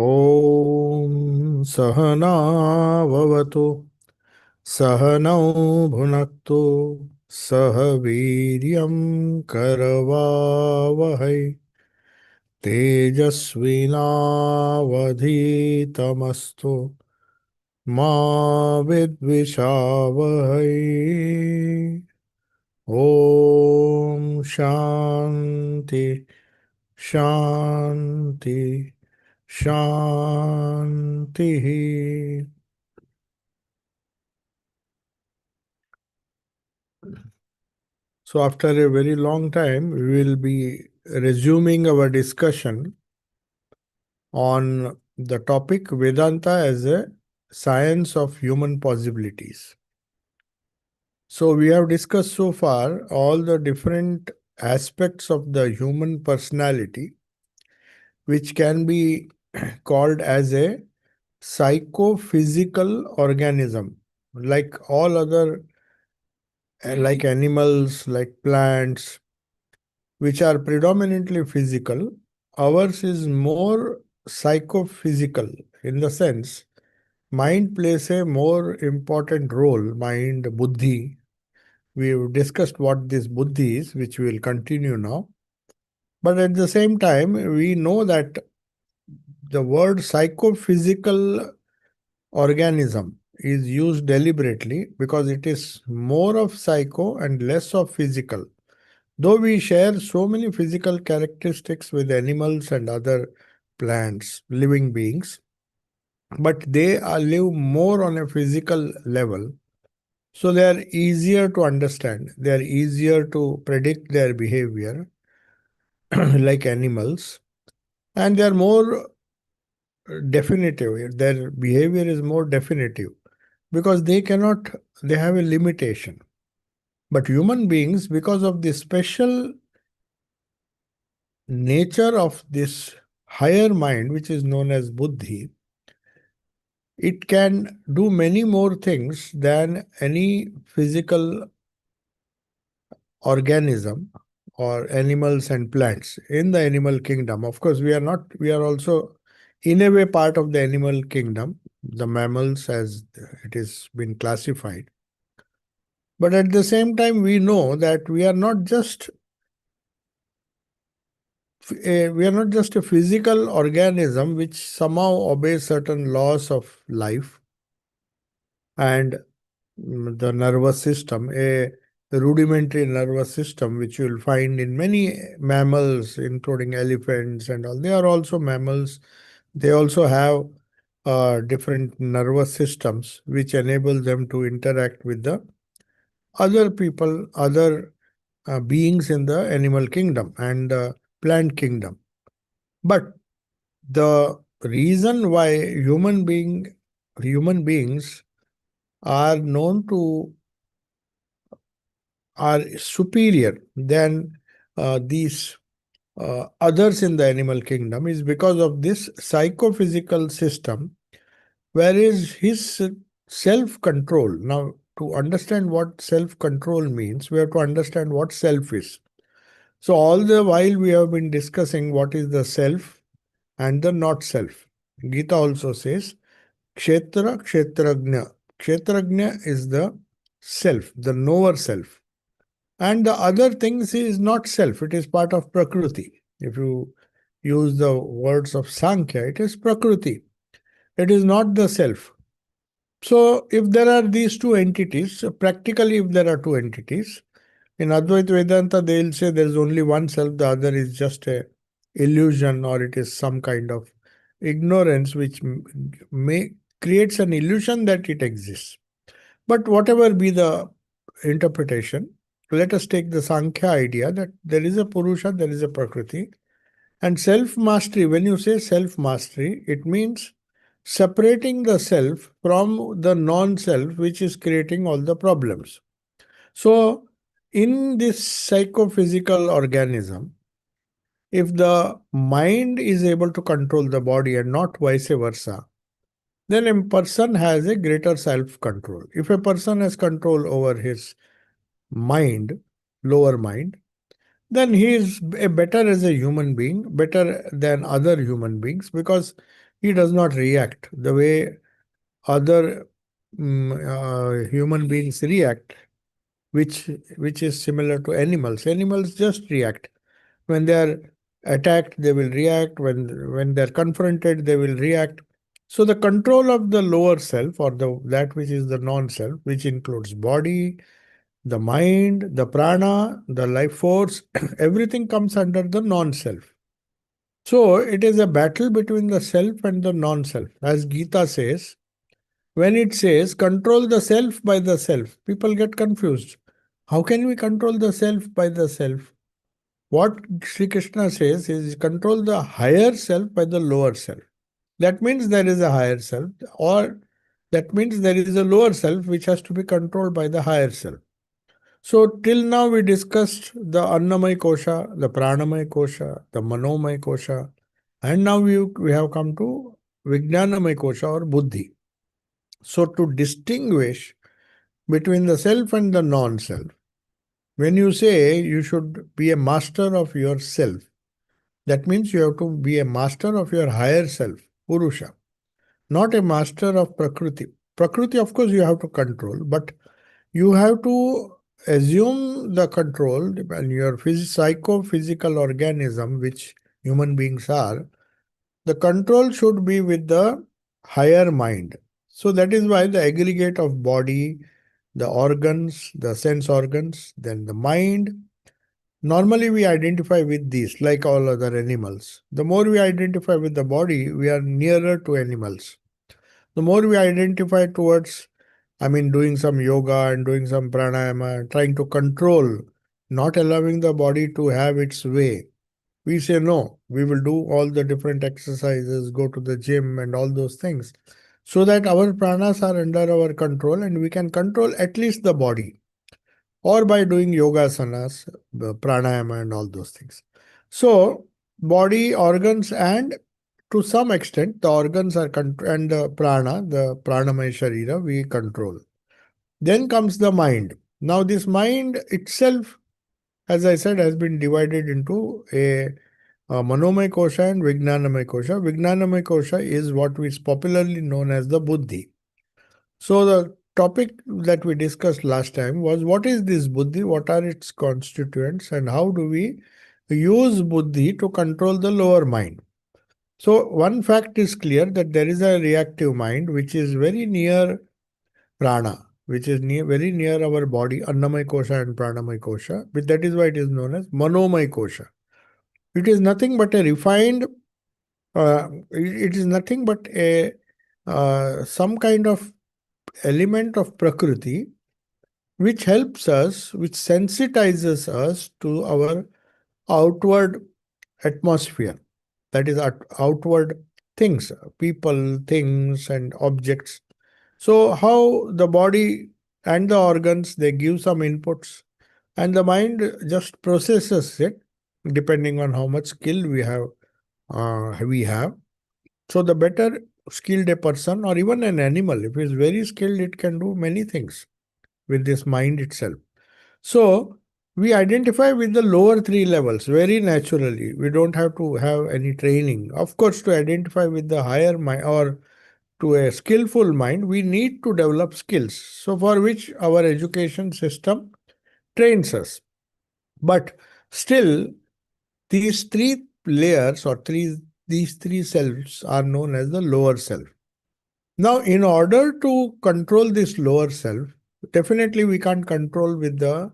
ॐ सहनाववतु सहनौ भुनक्तु सह वीर्यं करवावहै तेजस्विनावधीतमस्तु मा विद्विषावहै। ॐ शान्ति शान्ति शान्तिः। So, after a very long time, we will be resuming our discussion on the topic Vedanta as a science of human possibilities. So, we have discussed so far all the different aspects of the human personality, which can be called as a psychophysical organism, like all other, like animals, like plants, which are predominantly physical. Ours is more psychophysical in the sense mind plays a more important role. Mind, buddhi. We've discussed what this buddhi is, which we will continue now. But at the same time, we know that the word psychophysical organism is used deliberately because it is more of psycho and less of physical. Though we share so many physical characteristics with animals and other plants, living beings, but they live more on a physical level. So they are easier to understand, they are easier to predict their behavior like animals, and they are more definitive. Their behavior is more definitive because they have a limitation. But human beings, because of the special nature of this higher mind, which is known as buddhi, it can do many more things than any physical organism or animals and plants in the animal kingdom. Of course, we are not, we are also in a way part of the animal kingdom, the mammals as it has been classified. But at the same time, we know that we are not just a physical organism which somehow obeys certain laws of life and the nervous system, a rudimentary nervous system, which you will find in many mammals, including elephants and all. They are also mammals. They also have different nervous systems which enable them to interact with the other people, other beings in the animal kingdom and plant kingdom. But the reason why human beings are known to are superior than these others in the animal kingdom is because of this psychophysical system, whereas his self control. Now, to understand what self control means, we have to understand what self is. So, all the while we have been discussing what is the self and the not self. Gita also says, Kshetra, Kshetragnya. Kshetragnya is the self, the knower self. And the other things is not self, it is part of Prakriti. If you use the words of Sankhya, it is Prakriti. It is not the self. So, if there are these two entities, practically, if there are two entities, in Advaita Vedanta, they'll say there is only one self, the other is just a illusion, or it is some kind of ignorance which may creates an illusion that it exists. But whatever be the interpretation, let us take the Sankhya idea that there is a Purusha, there is a Prakriti. And self mastery, when you say self mastery, it means separating the self from the non self, which is creating all the problems. So, in this psychophysical organism, if the mind is able to control the body and not vice versa, then a person has a greater self control. If a person has control over his mind, lower mind, then he is a better as a human being, better than other human beings, because He does not react the way other human beings react, which which is similar to animals. Animals just react. When they are attacked, they will react. When they are confronted, they will react. So the control of the lower self, or the that which is the non-self, which includes body, the mind, the prana, the life force, everything comes under the non-self. So it is a battle between the self and the non-self. As Gita says, when it says control the self by the self, people get confused. How can we control the self by the self? What Sri Krishna says is control the higher self by the lower self. That means there is a higher self, or that means there is a lower self which has to be controlled by the higher self. So, till now we discussed the Annamay Kosha, the Pranamay Kosha, the Manomay Kosha, and now we have come to Vijnanamay Kosha or Buddhi. So, to distinguish between the self and the non self, when you say you should be a master of yourself, that means you have to be a master of your higher self, Purusha, not a master of Prakriti. Prakriti, of course, you have to control, but you have to assume the control and your psycho-physical organism, which human beings are, the control should be with the higher mind. So that is why the aggregate of body, the organs, the sense organs, then the mind. Normally, we identify with these like all other animals. The more we identify with the body, we are nearer to animals. The more we identify towards, doing some yoga and doing some pranayama, trying to control, not allowing the body to have its way. We say no, we will do all the different exercises, go to the gym and all those things, so that our pranas are under our control and we can control at least the body, or by doing yoga asanas, pranayama and all those things. So, body, organs, and to some extent, the organs are and the prana, the pranamaya sharira, we control. Then comes the mind. Now, this mind itself, as I said, has been divided into a Manomaya Kosha and Vijnanamaya Kosha. Vijnanamaya Kosha is what is popularly known as the Buddhi. So, the topic that we discussed last time was what is this Buddhi, what are its constituents, and how do we use Buddhi to control the lower mind. So, one fact is clear that there is a reactive mind which is very near prana, which is very near our body, Annamaya Kosha and Pranamaya Kosha. But that is why it is known as Manomaya Kosha. It is nothing but a refined, it is nothing but a some kind of element of Prakriti which helps us, which sensitizes us to our outward atmosphere, that is, outward things, people, things, and objects. So, how the body and the organs they give some inputs, and the mind just processes it depending on how much skill we have. So, the better skilled a person, or even an animal, if it's very skilled, it can do many things with this mind itself. So, we identify with the lower three levels very naturally. We don't have to have any training. Of course, to identify with the higher mind or to a skillful mind, we need to develop skills. So, for which our education system trains us. But still, these three layers or these three selves are known as the lower self. Now, in order to control this lower self, definitely we can't control with the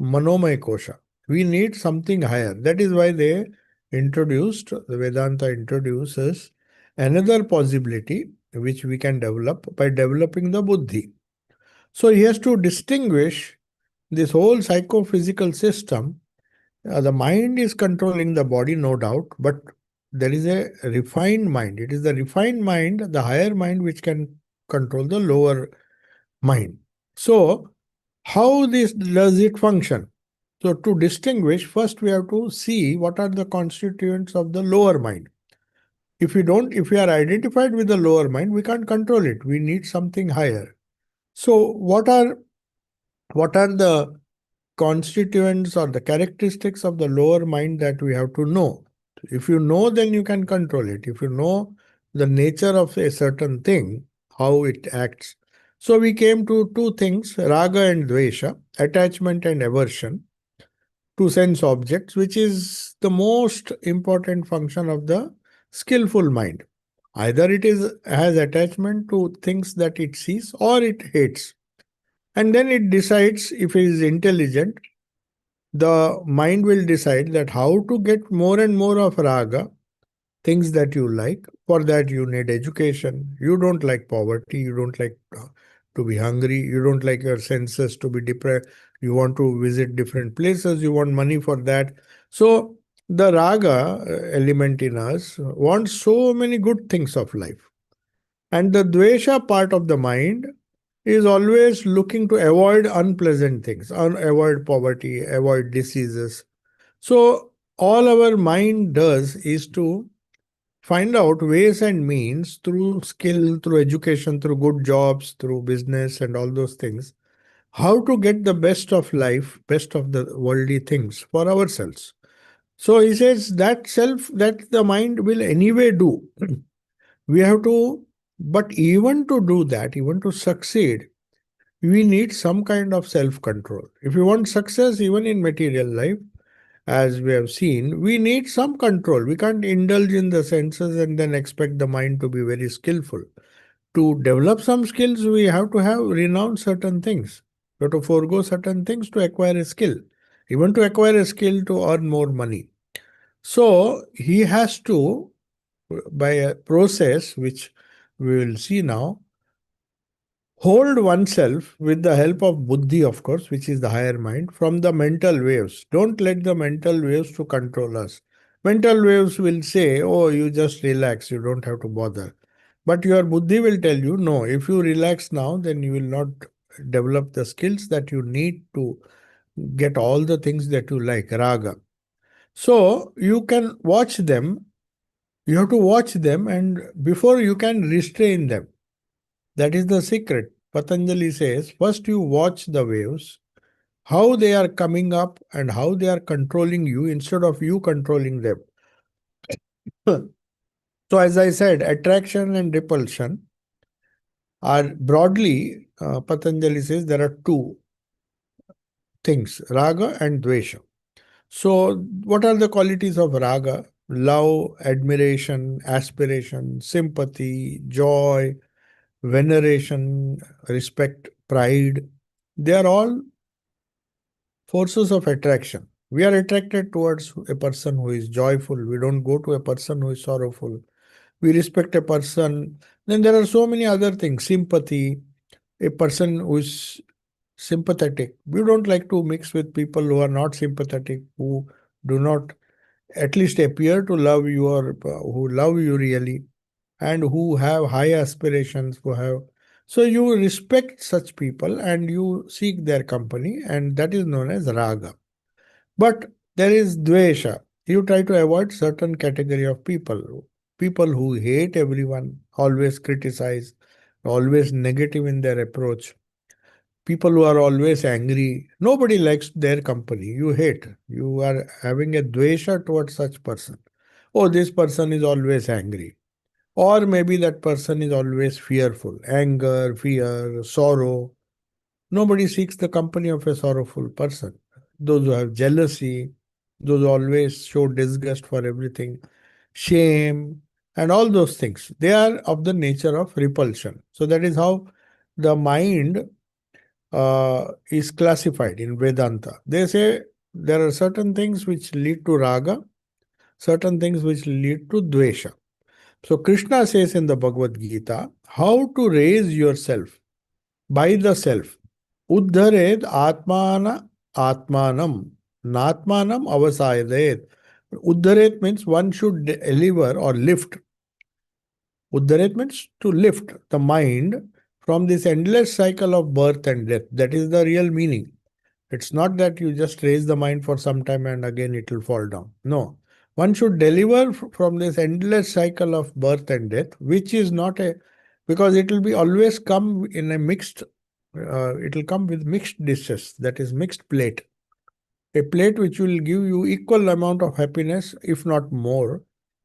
Manomaya Kosha. We need something higher. That is why the Vedanta introduces another possibility which we can develop by developing the Buddhi. So he has to distinguish this whole psychophysical system. The mind is controlling the body, no doubt, but there is a refined mind. It is the refined mind, the higher mind, which can control the lower mind. So, how this does it function? So, to distinguish, first we have to see what are the constituents of the lower mind. If we are identified with the lower mind, we can't control it. We need something higher. So, what are the constituents or the characteristics of the lower mind that we have to know? If you know, then you can control it. If you know the nature of a certain thing, how it acts. So we came to two things, raga and dvesha, attachment and aversion to sense objects, which is the most important function of the skillful mind. Either it is has attachment to things that it sees or it hates. And then it decides if it is intelligent, the mind will decide that how to get more and more of raga, things that you like. For that, you need education. You don't like poverty. You don't like to be hungry. You don't like your senses to be depressed. You want to visit different places. You want money for that. So, the raga element in us wants so many good things of life. And the dvesha part of the mind is always looking to avoid unpleasant things, avoid poverty, avoid diseases. So, all our mind does is to find out ways and means through skill, through education, through good jobs, through business, and all those things, how to get the best of life, best of the worldly things for ourselves. So he says that self, that the mind will anyway do. We have to, but even to do that, even to succeed, we need some kind of self control. If you want success, even in material life, as we have seen, we need some control. We can't indulge in the senses and then expect the mind to be very skillful. To develop some skills, we have to have renounce certain things. We have to forego certain things to acquire a skill, even to acquire a skill to earn more money. So he has to, by a process which we will see now, hold oneself with the help of buddhi, of course, which is the higher mind, from the mental waves. Don't let the mental waves to control us. Mental waves will say, oh, you just relax, you don't have to bother. But your buddhi will tell you, no, if you relax now, then you will not develop the skills that you need to get all the things that you like, raga. So you can watch them, you have to watch them, and before you can restrain them. That is the secret. Patanjali says first you watch the waves, how they are coming up and how they are controlling you instead of you controlling them. So, as I said, attraction and repulsion are broadly, Patanjali says there are two things, raga and dvesha. So, what are the qualities of raga? Love, admiration, aspiration, sympathy, joy, veneration, respect, pride. They are all forces of attraction. We are attracted towards a person who is joyful. We don't go to a person who is sorrowful. We respect a person. Then there are so many other things. Sympathy, a person who is sympathetic. We don't like to mix with people who are not sympathetic, who do not at least appear to love you or who love you really and who have high aspirations, who have. So you respect such people and you seek their company, and that is known as raga. But there is dvesha. You try to avoid certain category of people. People who hate everyone, always criticize, always negative in their approach. People who are always angry. Nobody likes their company. You hate. You are having a dvesha towards such person. Oh, this person is always angry. Or maybe that person is always fearful. Anger, fear, sorrow. Nobody seeks the company of a sorrowful person. Those who have jealousy, those who always show disgust for everything, shame, and all those things. They are of the nature of repulsion. So that is how the mind is classified in Vedanta. They say there are certain things which lead to raga, certain things which lead to dvesha. So Krishna says in the Bhagavad Gita, how to raise yourself by the self. Uddhared atmana atmanam. Natmanam avasayadet. Uddharet means one should deliver or lift. Uddharet means to lift the mind from this endless cycle of birth and death. That is the real meaning. It's not that you just raise the mind for some time and again it will fall down. No. One should deliver from this endless cycle of birth and death, which is not a, because it will be always come in a mixed, it will come with mixed dishes, that is mixed plate. A plate which will give you equal amount of happiness, if not more,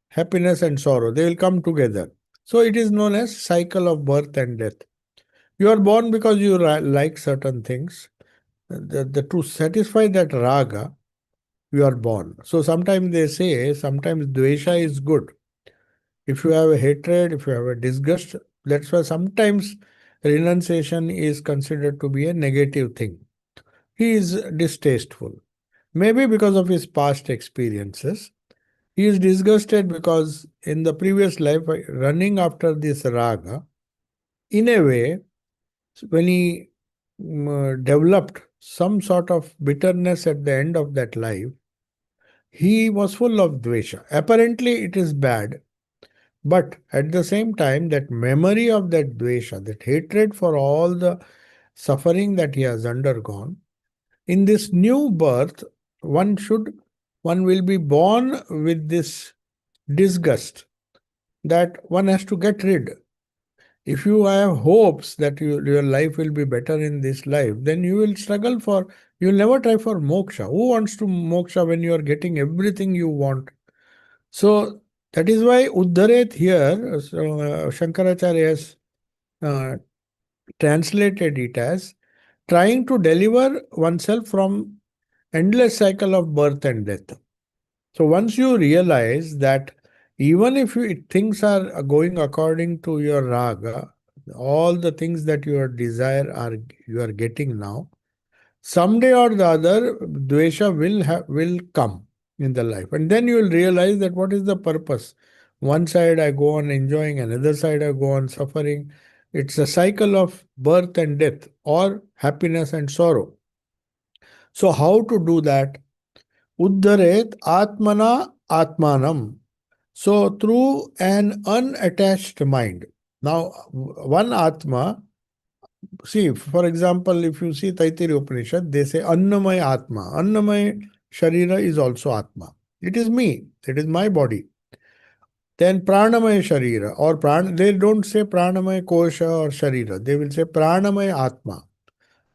happiness and sorrow. They will come together. So it is known as cycle of birth and death. You are born because you like certain things. To satisfy that raga, you are born. So sometimes they say, sometimes dvesha is good. If you have a hatred, if you have a disgust, that's why sometimes renunciation is considered to be a negative thing. He is distasteful. Maybe because of his past experiences. He is disgusted because in the previous life, running after this raga, in a way, when he developed some sort of bitterness at the end of that life, he was full of dvesha. Apparently, it is bad, but at the same time, that memory of that dvesha, that hatred for all the suffering that he has undergone, in this new birth, one should, one will be born with this disgust that one has to get rid. If you have hopes that your life will be better in this life, then you will struggle for, you will never try for moksha. Who wants to moksha when you are getting everything you want? So that is why Uddharet here, Shankaracharya has uh, translated it as trying to deliver oneself from endless cycle of birth and death. So once you realize that even if things are going according to your raga, all the things that you desire are you are getting now, someday or the other, dvesha will come in the life, and then you will realize that what is the purpose. One side I go on enjoying, another side I go on suffering. It's a cycle of birth and death, or happiness and sorrow. So how to do that? Uddharet Atmana Atmanam. So, through an unattached mind. Now, one Atma, see, for example, if you see Taittiriya Upanishad, they say Annamaya Atma. Annamaya Sharira is also Atma. It is me, it is my body. Then Pranamaya Sharira, or they don't say Pranamaya Kosha or Sharira, they will say Pranamaya Atma.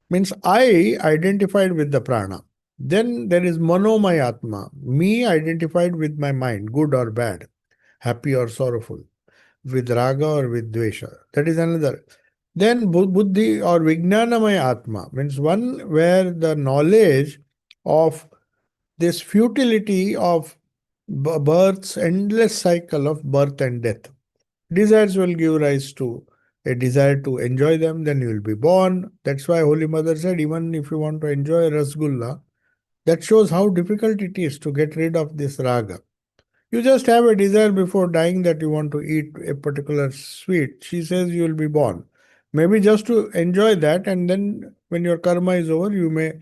Means I identified with the prana. Then there is Manomaya Atma, me identified with my mind, good or bad, happy or sorrowful, with raga or with dvesha. That is another. Then buddhi or vijnanamaya atma means one where the knowledge of this futility of birth's endless cycle of birth and death. Desires will give rise to a desire to enjoy them, then you will be born. That's why Holy Mother said, even if you want to enjoy rasgulla, that shows how difficult it is to get rid of this raga. You just have a desire before dying that you want to eat a particular sweet. She says you will be born. Maybe just to enjoy that, and then when your karma is over, you may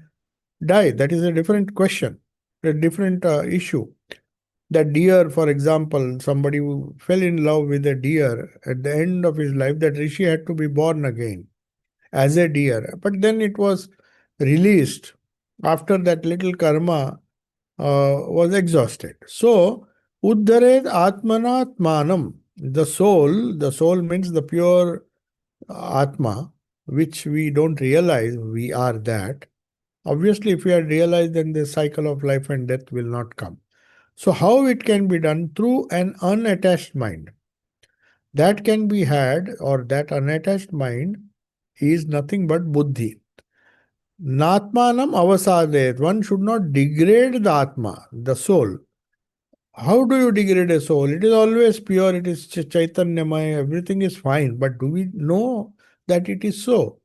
die. That is a different question, a different issue. That deer, for example, somebody who fell in love with a deer at the end of his life, that rishi had to be born again as a deer. But then it was released after that little karma was exhausted. So, Uddharet Atmanatmanam, the soul means the pure Atma, which we don't realize we are that. Obviously, if we had realized, then the cycle of life and death will not come. So, how it can be done? Through an unattached mind. That can be had, or that unattached mind is nothing but buddhi. Natmanam avasadhet. One should not degrade the Atma, the soul. How do you degrade a soul? It is always pure, it is chaitanyamaya, everything is fine. But do we know that it is so?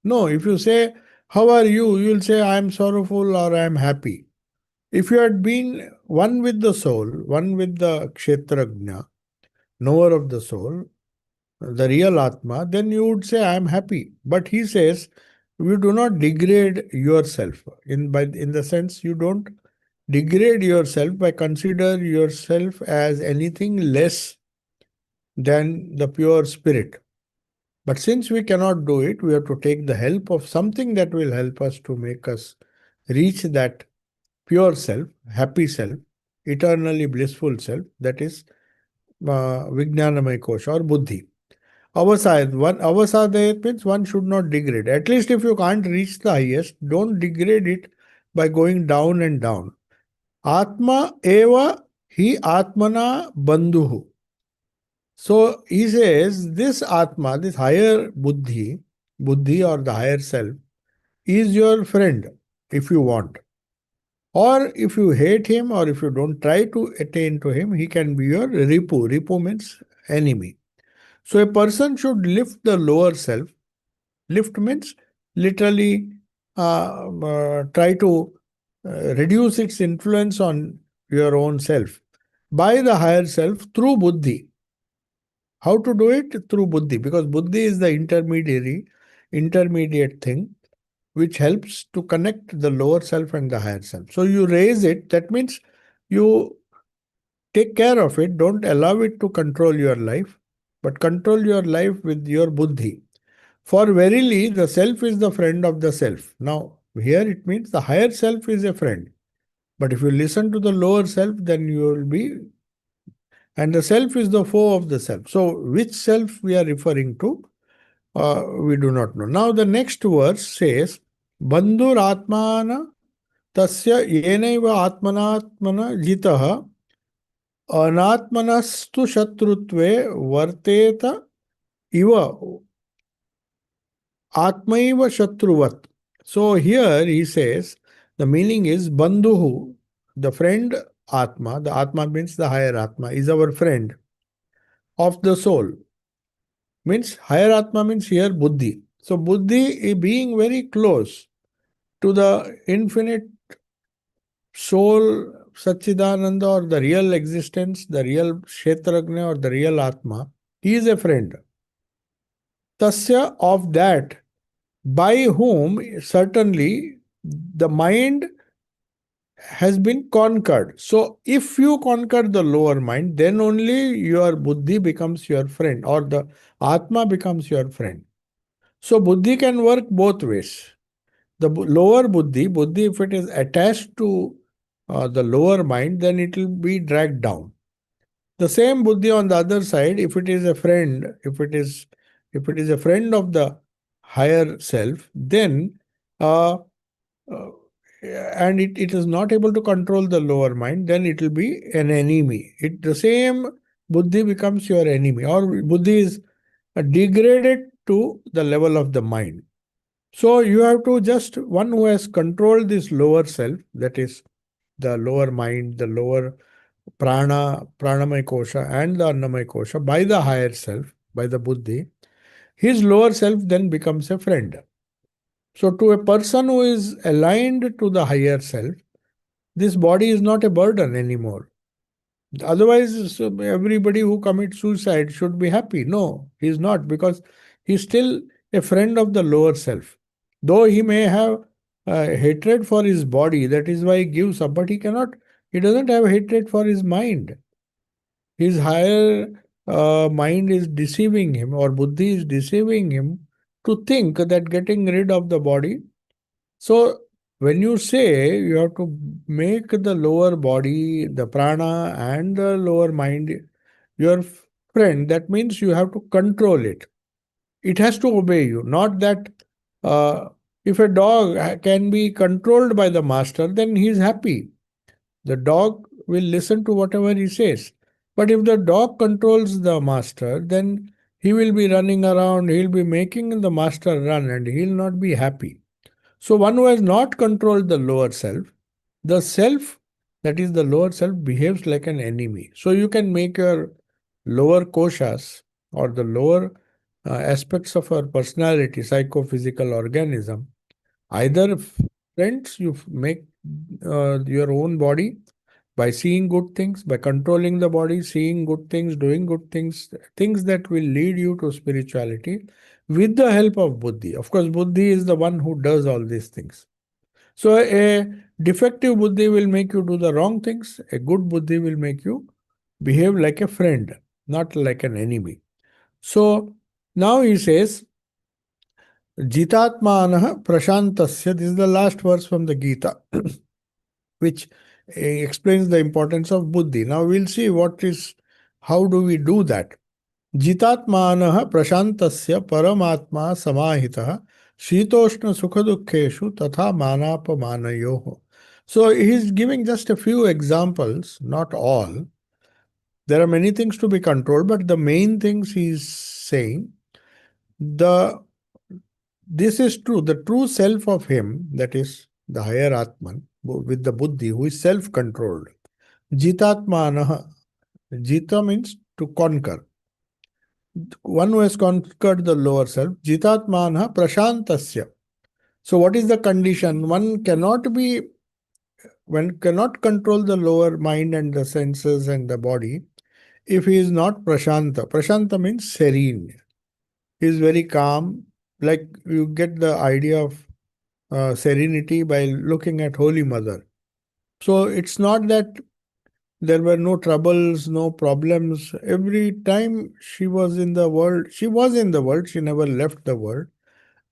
No, if you say, how are you? You will say, I am sorrowful or I am happy. If you had been one with the soul, one with the kshetrajna, knower of the soul, the real Atma, then you would say, I am happy. But he says, you do not degrade yourself. In the sense, you don't degrade yourself by consider yourself as anything less than the pure spirit. But since we cannot do it, we have to take the help of something that will help us to make us reach that pure self, happy self, eternally blissful self, that is Vijnanamay Kosha or Buddhi. Avasadayat means one should not degrade. At least if you can't reach the highest, don't degrade it by going down and down. Atma eva hi atmana bandhuhu. So he says this Atma, this higher Buddhi or the higher self, is your friend if you want. Or if you hate him or if you don't try to attain to him, he can be your Ripu. Ripu means enemy. So a person should lift the lower self. Lift means literally try to reduce its influence on your own self by the higher self through buddhi. How to do it? Through buddhi, because buddhi is the intermediate thing which helps to connect the lower self and the higher self. So you raise it, that means you take care of it, don't allow it to control your life, but control your life with your buddhi. For verily, the self is the friend of the self. Now, here it means the higher self is a friend. But if you listen to the lower self, then you will be, and the self is the foe of the self. So, which self we are referring to, we do not know. Now, the next verse says, Bandhur Atmana Tasya Yenaiva Atmanatmana Jitaha Anatmanastu Shatrutve Varteta Iva Atmaiva Shatruvat. So here he says the meaning is Bandhuhu, the friend Atma, the Atma means the higher Atma, is our friend of the soul. Means higher Atma means here Buddhi. So Buddhi being very close to the infinite soul, Satchidananda, or the real existence, the real Kshetragna or the real Atma, he is a friend. Tasya, of that, by whom certainly the mind has been conquered. So, if you conquer the lower mind, then only your buddhi becomes your friend or the Atma becomes your friend. So, buddhi can work both ways. The lower buddhi, if it is attached to the lower mind, then it will be dragged down. The same buddhi on the other side, if it is a friend, if it is a friend of the higher self, then uh, and it is not able to control the lower mind, then it will be an enemy. The same buddhi becomes your enemy, or buddhi is degraded to the level of the mind. So you have to just one who has controlled this lower self, that is the lower mind, the lower pranamaya kosha, and the annamaya kosha by the higher self, by the buddhi. His lower self then becomes a friend. So, to a person who is aligned to the higher self, this body is not a burden anymore. Otherwise, so everybody who commits suicide should be happy. No, he is not, because he is still a friend of the lower self. Though he may have hatred for his body, that is why he gives up, but he doesn't have hatred for his mind. His higher mind is deceiving him, or buddhi is deceiving him to think that getting rid of the body. So, when you say you have to make the lower body, the prana, and the lower mind your friend, that means you have to control it. It has to obey you. Not that uh, if a dog can be controlled by the master, then he is happy. The dog will listen to whatever he says. But if the dog controls the master, then he will be running around, he'll be making the master run, and he'll not be happy. So, one who has not controlled the self, that is the lower self, behaves like an enemy. So, you can make your lower koshas or the lower aspects of our personality, psychophysical organism, either friends, you make your own body by seeing good things, by controlling the body, seeing good things, doing good things, things that will lead you to spirituality with the help of buddhi. Of course, buddhi is the one who does all these things. So, a defective buddhi will make you do the wrong things, a good buddhi will make you behave like a friend, not like an enemy. So, now he says, Jitatmanah Prashantasya, this is the last verse from the Gita, which explains the importance of buddhi. Now we'll see how do we do that. Jitatmanah prashantasya paramatma samahitah shitoshna sukhadukkheshu tatha manapamanayoho. So he is giving just a few examples, not all, There are many things to be controlled, but the main things he's saying, the this is true. The true self of him, that is the higher Atman, with the buddhi, who is self-controlled. Jitatmanaha. Jita means to conquer. One who has conquered the lower self. Jitatmanaha prashantasya. So what is the condition? One cannot control the lower mind and the senses and the body if he is not prashanta. Prashanta means serene. He is very calm. Like you get the idea of serenity by looking at Holy Mother. So it's not that there were no troubles, no problems. Every time she was in the world, she never left the world.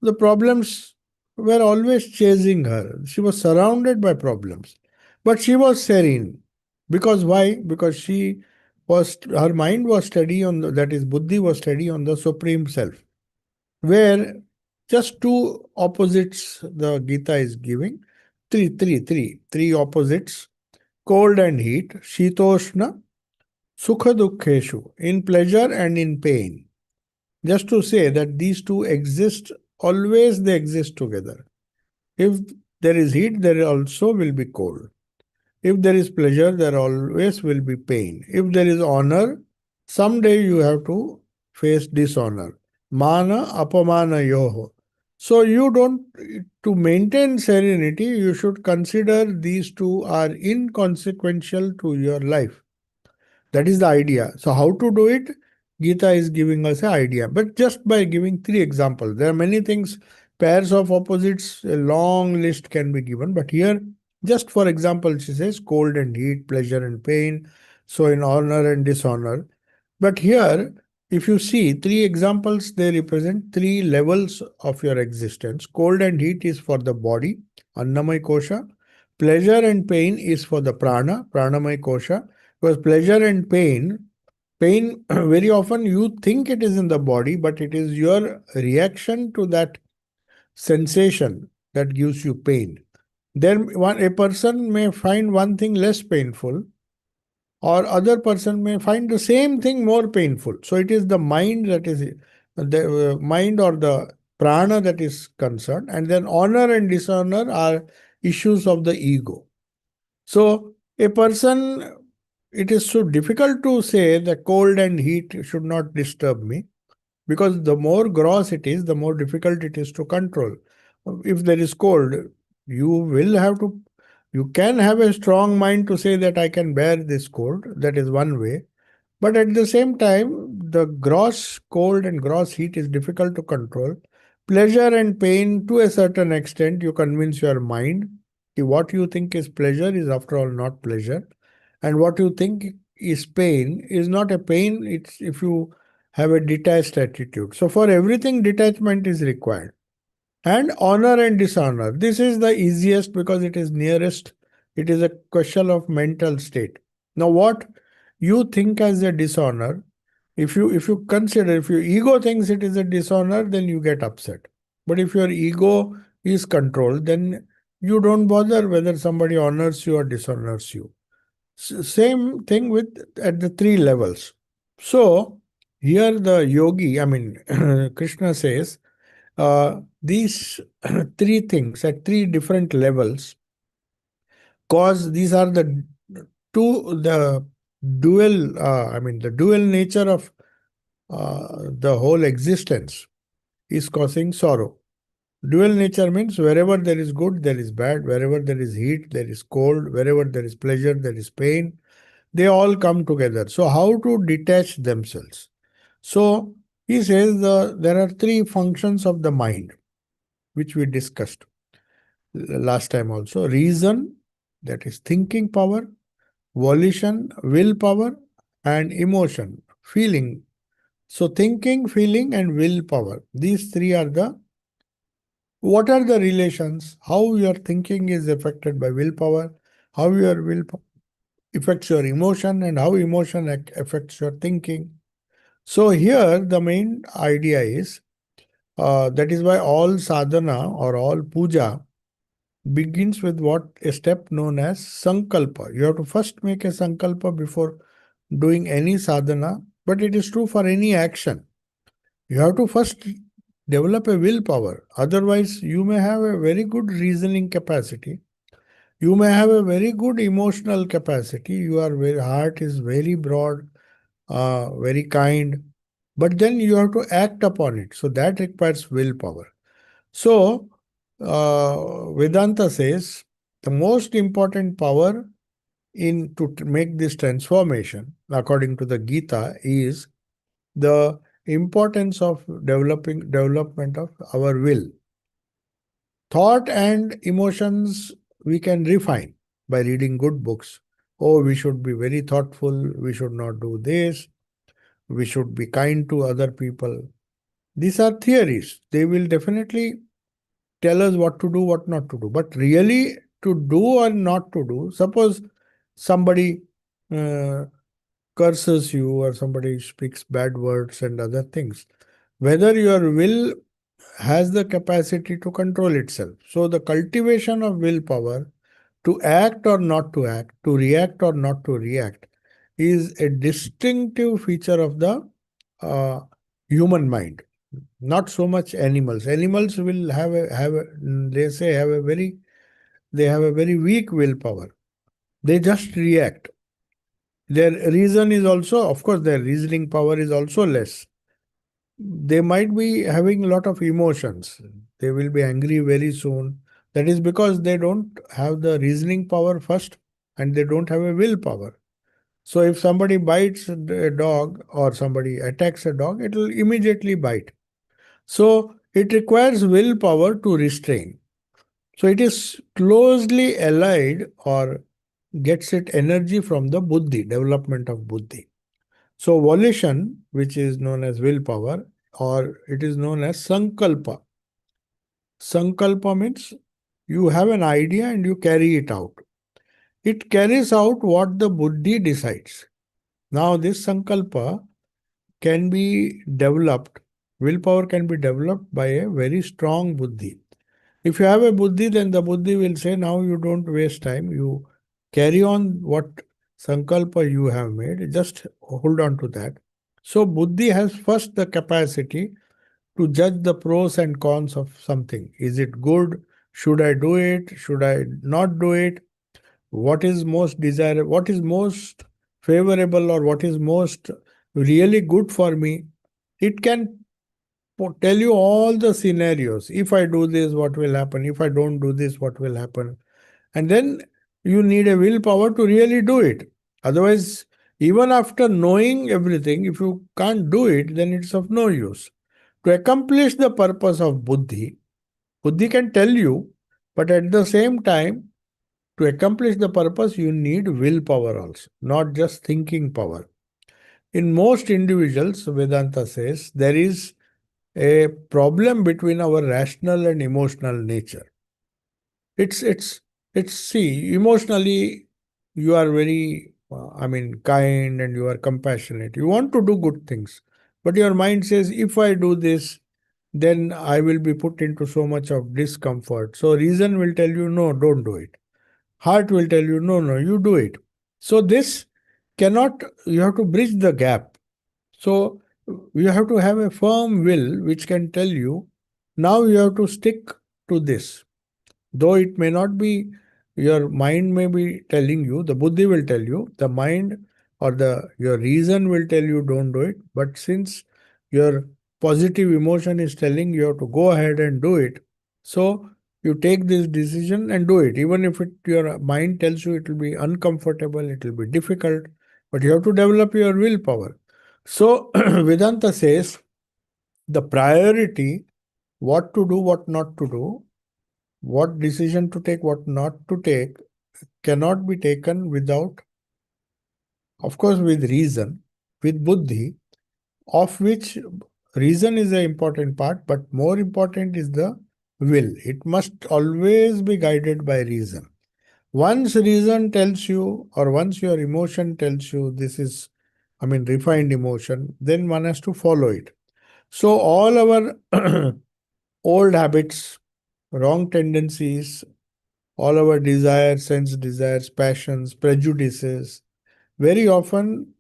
The problems were always chasing her. She was surrounded by problems. But she was serene. Because why? Because her mind was steady on that is, buddhi was steady on the Supreme Self, where just two opposites the Gita is giving. Three opposites: cold and heat, shitoshna, sukha dukkheshu, in pleasure and in pain. Just to say that these two exist, always they exist together. If there is heat, there also will be cold. If there is pleasure, there always will be pain. If there is honor, someday you have to face dishonor. Mana apamana yoho. So you don't, to maintain serenity, you should consider these two are inconsequential to your life. That is the idea. So how to do it? Gita is giving us an idea. But just by giving three examples, there are many things, pairs of opposites, a long list can be given. But here, just for example, she says cold and heat, pleasure and pain. So in honor and dishonor. But here, if you see three examples, they represent three levels of your existence. Cold and heat is for the body, Annamaya Kosha. Pleasure and pain is for the prana, Pranamaya Kosha. Because pleasure and pain very often you think it is in the body, but it is your reaction to that sensation that gives you pain. Then a person may find one thing less painful, or other person may find the same thing more painful. So it is the mind that is the mind or the prana that is concerned, and then honor and dishonor are issues of the ego. So a person, it is so difficult to say that cold and heat should not disturb me, because the more gross it is, the more difficult it is to control. If there is cold, you will have to, you can have a strong mind to say that I can bear this cold. That is one way. But at the same time, the gross cold and gross heat is difficult to control. Pleasure and pain, to a certain extent, you convince your mind that what you think is pleasure is after all not pleasure. And what you think is pain is not a pain, it's if you have a detached attitude. So for everything, detachment is required. And honor and dishonor. This is the easiest because it is nearest. It is a question of mental state. Now, what you think as a dishonor, if you consider, if your ego thinks it is a dishonor, then you get upset. But if your ego is controlled, then you don't bother whether somebody honors you or dishonors you. Same thing with at the three levels. So here the yogi, I mean Krishna says, these three things at three different levels, cause these are the dual, the dual nature of the whole existence is causing sorrow. Dual nature means wherever there is good, there is bad. Wherever there is heat, there is cold. Wherever there is pleasure, there is pain. They all come together. So how to detach themselves? So he says there are three functions of the mind, which we discussed last time also. Reason, that is thinking power, volition, willpower, and emotion, feeling. So thinking, feeling, and willpower. These three are the, what are the relations? How your thinking is affected by willpower, how your willpower affects your emotion, and how emotion affects your thinking. So here the main idea is, that is why all sadhana or all puja begins with what a step known as sankalpa. You have to first make a sankalpa before doing any sadhana, but it is true for any action. You have to first develop a willpower. Otherwise, you may have a very good reasoning capacity. You may have a very good emotional capacity. Your heart is very broad, very kind, but then you have to act upon it. So that requires willpower. So, Vedanta says the most important power in to make this transformation, according to the Gita, is the importance of development of our will. Thought and emotions we can refine by reading good books. Oh, we should be very thoughtful. We should not do this. We should be kind to other people. These are theories. They will definitely tell us what to do, what not to do. But really, to do or not to do, suppose somebody uh, curses you or somebody speaks bad words and other things, whether your will has the capacity to control itself. So, the cultivation of willpower to act or not to act, to react or not to react, is a distinctive feature of the uh, human mind. Not so much animals. Animals will they say they have a very weak willpower. They just react. Their reason is also, of course, their reasoning power is also less. They might be having a lot of emotions. They will be angry very soon. That is because they don't have the reasoning power first and they don't have a willpower. So if somebody bites a dog or somebody attacks a dog, it will immediately bite. So it requires willpower to restrain. So it is closely allied or gets its energy from the buddhi, development of buddhi. So volition, which is known as willpower, or it is known as sankalpa. Sankalpa means you have an idea and you carry it out. It carries out what the buddhi decides. Now this sankalpa can be developed, willpower can be developed by a very strong buddhi. If you have a buddhi, then the buddhi will say, now you don't waste time. You carry on what sankalpa you have made. Just hold on to that. So buddhi has first the capacity to judge the pros and cons of something. Is it good? Should I do it? Should I not do it? What is most desirable? What is most favorable or what is most really good for me? It can tell you all the scenarios. If I do this, what will happen? If I don't do this, what will happen? And then you need a willpower to really do it. Otherwise, even after knowing everything, if you can't do it, then it's of no use. To accomplish the purpose of buddhi, buddhi can tell you, but at the same time, to accomplish the purpose, you need willpower also, not just thinking power. In most individuals, Vedanta says, there is a problem between our rational and emotional nature. It's it's it's see, emotionally you are very kind and you are compassionate. You want to do good things, but your mind says, if I do this, then I will be put into so much of discomfort. So reason will tell you, no, don't do it. Heart will tell you, no, no, you do it. So this cannot, you have to bridge the gap. So you have to have a firm will which can tell you, now you have to stick to this. Though it may not be, your mind may be telling you, the buddhi will tell you, the mind or the your reason will tell you don't do it. But since your positive emotion is telling you have to go ahead and do it, so you take this decision and do it. Even if your mind tells you it will be uncomfortable, it will be difficult, but you have to develop your willpower. So Vedanta says the priority, what to do, what not to do, what decision to take, what not to take, cannot be taken without, of course, with reason, with buddhi, of which reason is an important part, but more important is the will. It must always be guided by reason. Once reason tells you, or once your emotion tells you this is, refined emotion, then one has to follow it. So all our old habits, wrong tendencies, all our desires, sense desires, passions, prejudices, very often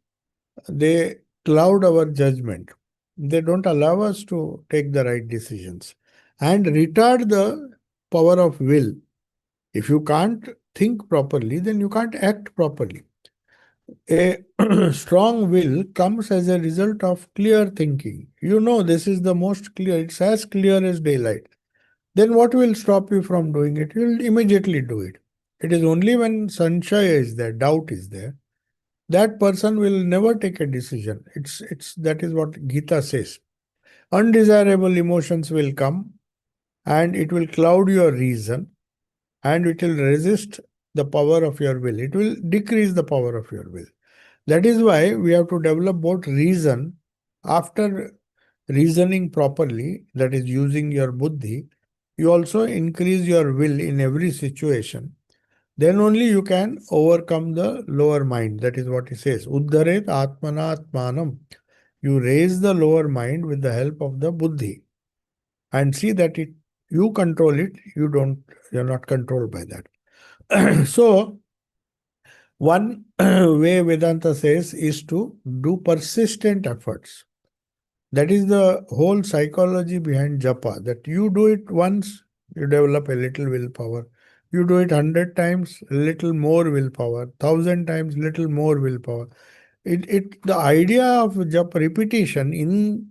they cloud our judgment. They don't allow us to take the right decisions and retard the power of will. If you can't think properly, then you can't act properly. A strong will comes as a result of clear thinking. You know, this is the most clear, it's as clear as daylight. Then what will stop you from doing it? You'll immediately do it. It is only when sanshaya is there, doubt is there, that person will never take a decision. It's that is what Gita says. Undesirable emotions will come and it will cloud your reason and it will resist the power of your will. It will decrease the power of your will. That is why we have to develop both reason. After reasoning properly, that is using your buddhi, you also increase your will in every situation. Then only you can overcome the lower mind. That is what he says. Uddharet atmanatmanam. You raise the lower mind with the help of the buddhi and see that it you control it, you're not controlled by that. So one way Vedanta says is to do persistent efforts. That is the whole psychology behind japa. That you do it once, you develop a little willpower. You do it 100 times, a little more willpower. 1,000 times, little more willpower. The idea of japa repetition in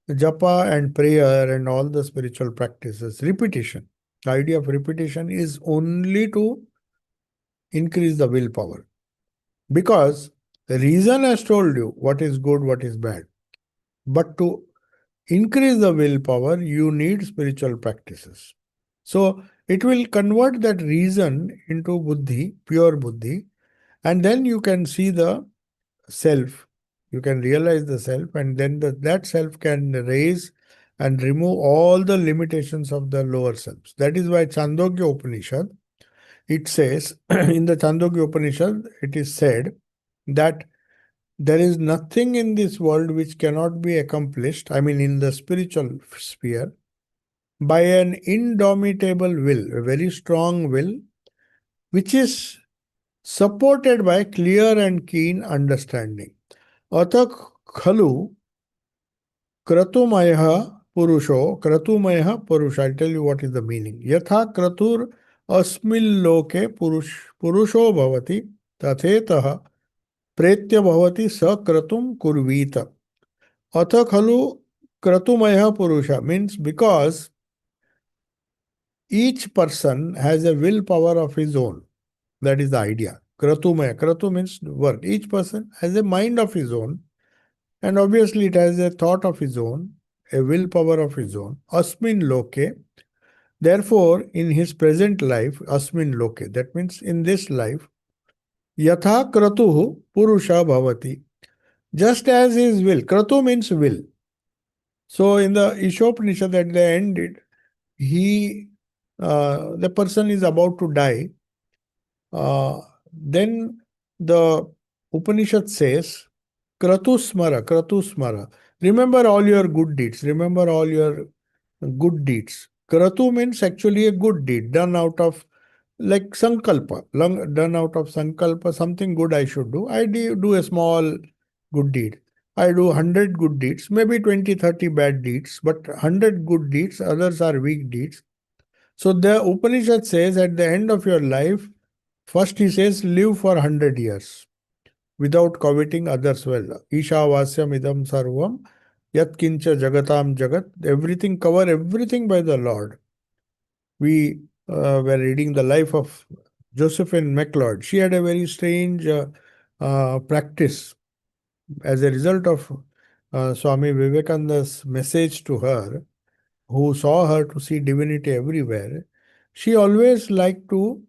japa and prayer and all the spiritual practices, repetition. The idea of repetition is only to increase the willpower. Because the reason has told you what is good, what is bad. But to increase the willpower, you need spiritual practices. So it will convert that reason into buddhi, pure buddhi, and then you can see the self. You can realize the self, and then that self can raise and remove all the limitations of the lower selves. That is why Chandogya Upanishad, it says, in the Chandogya Upanishad, it is said that there is nothing in this world which cannot be accomplished, I mean, in the spiritual sphere, by an indomitable will, a very strong will, which is supported by clear and keen understanding. Atak khalu kratumaya I'll tell you what is the meaning. Yatha kratur asmil loke purusho bhavati tathetah प्रेत्य भवति सक्रतुम कुर्वीत. अथ खलु क्रतुमय purusha means because each person has a willpower of his own. That is the idea. Kratumaya. Kratu means work. Each person has a mind of his own, and obviously it has a thought of his own, a willpower of his own. Asmin loke. Therefore, in his present life, asmin loke, that means in this life, yatha kratuhu purusha bhavati. Just as his will. Kratu means will. So in the Ishopanishad at the end, the person is about to die. Then the Upanishad says, Kratu smara. Remember all your good deeds. Remember all your good deeds. Kratu means actually a good deed done out of like sankalpa, done out of sankalpa, something good I should do. I do a small good deed. I do 100 good deeds, maybe 20, 30 bad deeds, but 100 good deeds, others are weak deeds. So the Upanishad says at the end of your life, first he says, live for 100 years without coveting others' well. Isha vasyam idam sarvam, yat kincha jagatam jagat, everything, cover everything by the Lord. We were reading the life of Josephine MacLeod. She had a very strange practice as a result of Swami Vivekananda's message to her, who saw her to see divinity everywhere. She always liked to,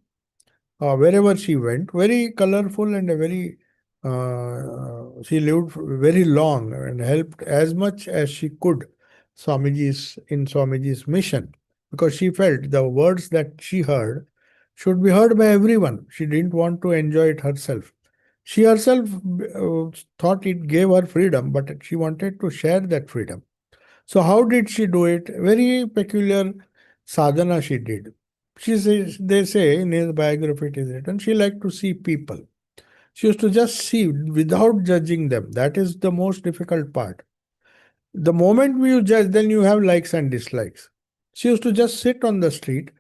wherever she went, very colorful and a very, she lived very long and helped as much as she could in Swamiji's mission, because she felt the words that she heard should be heard by everyone. She didn't want to enjoy it herself. She herself thought it gave her freedom, but she wanted to share that freedom. So how did she do it? Very peculiar sadhana she did. She says, they say in his biography it is written, she liked to see people. She used to just see without judging them. That is the most difficult part. The moment you judge, then you have likes and dislikes. She used to just sit on the street.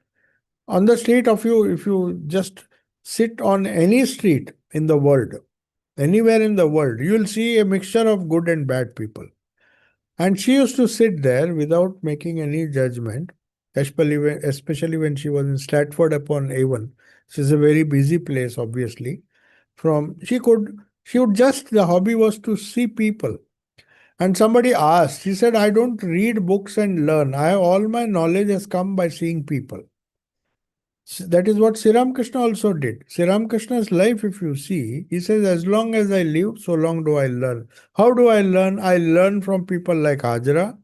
On the street of you, if you just sit on any street in the world, anywhere in the world, you will see a mixture of good and bad people. And she used to sit there without making any judgment, especially when she was in Stratford upon Avon. Which is a very busy place, obviously. She would just, the hobby was to see people. And somebody asked, she said, I don't read books and learn. All my knowledge has come by seeing people. That is what Sri Ramakrishna also did. Sri Ramakrishna's life, if you see, he says, as long as I live, so long do I learn. How do I learn? I learn from people like Hajra.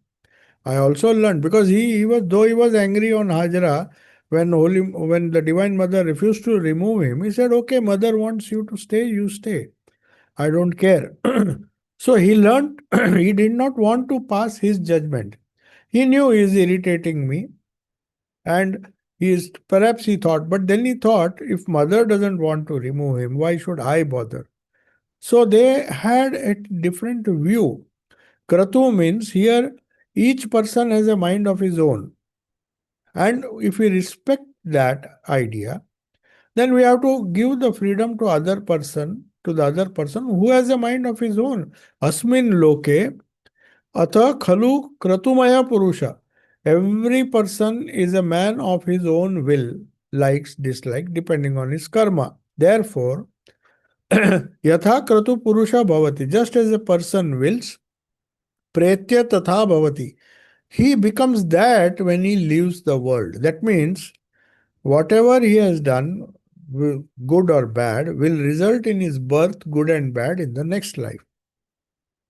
I also learned because he was, though he was angry on Hajra when the Divine Mother refused to remove him, he said, okay, Mother wants you to stay, you stay. I don't care. So he learned, he did not want to pass his judgment. He knew he is irritating me, and perhaps he thought, but then he thought, if Mother doesn't want to remove him, why should I bother? So they had a different view. Kratu means here each person has a mind of his own. And if we respect that idea, then we have to give the freedom to the other person who has a mind of his own. Asmin loke atha khalu kratumaya purusha. Every person is a man of his own will, likes, dislike, depending on his karma. Therefore, yatha kratu purusha bhavati. Just as a person wills, pretya tatha bhavati. He becomes that when he leaves the world. That means whatever he has done, good or bad, will result in his birth, good and bad, in the next life.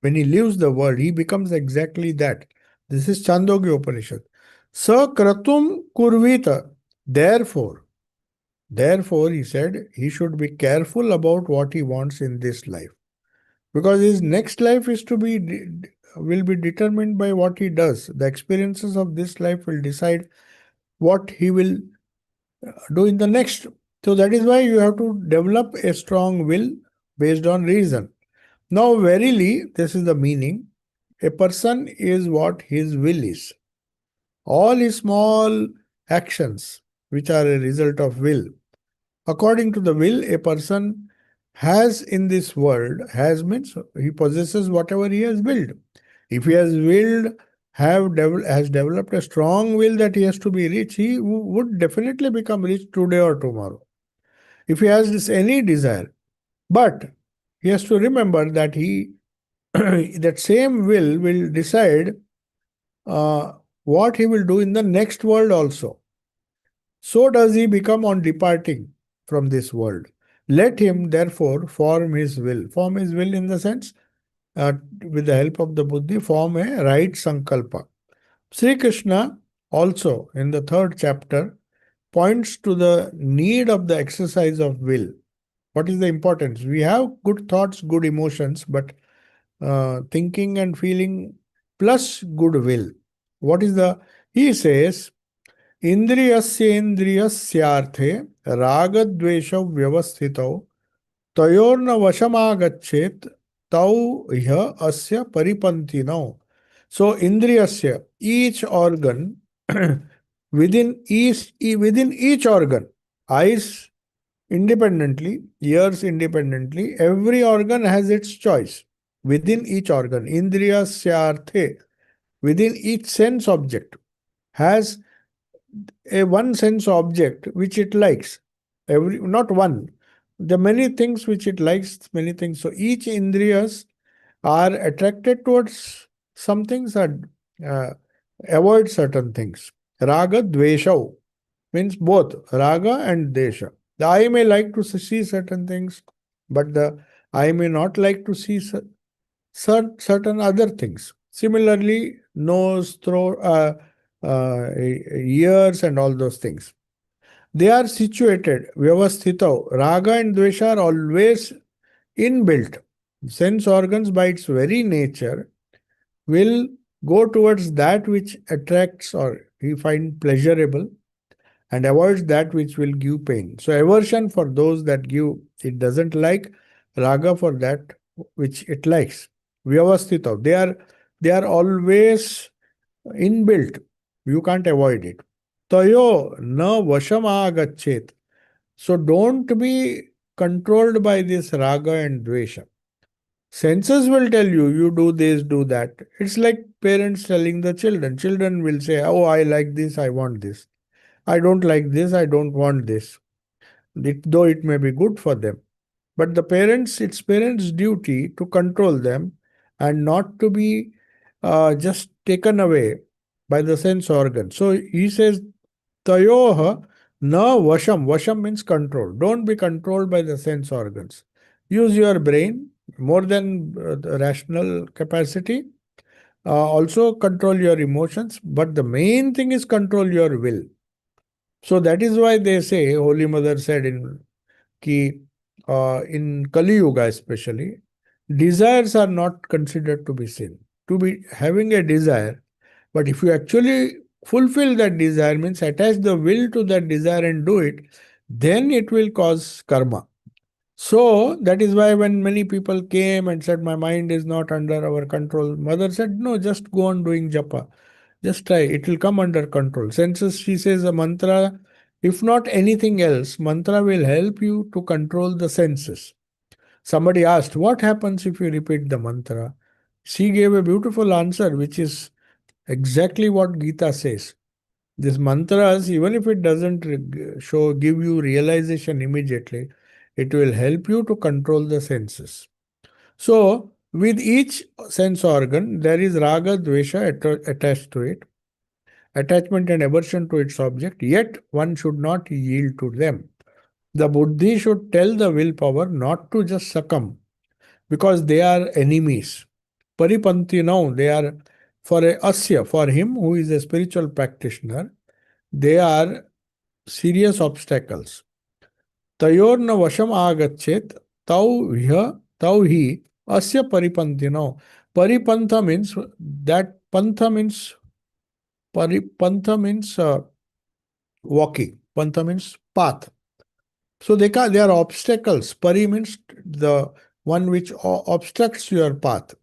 When he leaves the world, he becomes exactly that. This is Chandogya Upanishad. Sa kratum kurvita. Therefore, he said, he should be careful about what he wants in this life. Because his next life will be determined by what he does. The experiences of this life will decide what he will do in the next. So that is why you have to develop a strong will based on reason. Now, verily, this is the meaning. A person is what his will is. All his small actions, which are a result of will. According to the will, a person has in this world, has means he possesses whatever he has willed. If he has willed, has developed a strong will that he has to be rich, he would definitely become rich today or tomorrow. If he has any desire, but he has to remember that that same will decide uh, what he will do in the next world also. So does he become on departing from this world. Let him therefore form his will. Form his will in the sense, with the help of the Buddhi, form a right sankalpa. Sri Krishna also in the third chapter points to the need of the exercise of will. What is the importance? We have good thoughts, good emotions, but thinking and feeling plus good will. What is the, he says, इंद्रियस्येन्द्रियस्यार्थे रागद्वेष व्यवस्थितौ तयोर्न वशमागच्छेत तौ ह्य अस्य परिपन्थिनौ. So indriyasya, each organ within each organ, eyes independently, ears independently, every organ has its choice. Within each organ, indriyasyarthe, within each sense object, has a one sense object which it likes. Not one. There are many things which it likes, many things. So each indriyas are attracted towards some things and avoid certain things. Raga dvesha means both raga and desha. The eye may like to see certain things, but the eye may not like to see certain other things. Similarly, nose, throat, ears, and all those things. They are situated, vyavasthito. Raga and dvesha are always inbuilt. Sense organs, by its very nature, will go towards that which attracts or we find pleasurable and avoids that which will give pain. So, aversion for those that give it doesn't like, raga for that which it likes. Vyavasthita. They are always inbuilt. You can't avoid it. Tayo na vasham agachet. So don't be controlled by this raga and dvesha. Senses will tell you, you do this, do that. It's like parents telling the children. Children will say, oh, I like this, I want this. I don't like this, I don't want this. Though it may be good for them. But it's parents' duty to control them and not to be just taken away by the sense organ. So he says, Tayoha na vasham. Vasham means control. Don't be controlled by the sense organs. Use your brain more than the rational capacity. Also control your emotions. But the main thing is control your will. So that is why they say, Holy Mother said in Kali Yuga especially, desires are not considered to be sin. To be having a desire, but if you actually fulfill that desire, means attach the will to that desire and do it, then it will cause karma. So that is why when many people came and said, my mind is not under our control, Mother said, no, just go on doing japa. Just try, it will come under control. Senses, she says, a mantra, if not anything else, mantra will help you to control the senses. Somebody asked, what happens if you repeat the mantra? She gave a beautiful answer, which is exactly what Gita says. This mantras, even if it doesn't give you realization immediately, it will help you to control the senses. So, with each sense organ, there is raga, dvesha attached to it, attachment and aversion to its object, yet one should not yield to them. The buddhi should tell the willpower not to just succumb because they are enemies. Paripanthi now, they are for a asya, for him who is a spiritual practitioner, they are serious obstacles. Tayorna vasham agachet, tau hi asya paripanthi now. Paripantha means that pantha means pantha means walking. Pantha means path. So they are obstacles. Pari means the one which obstructs your path.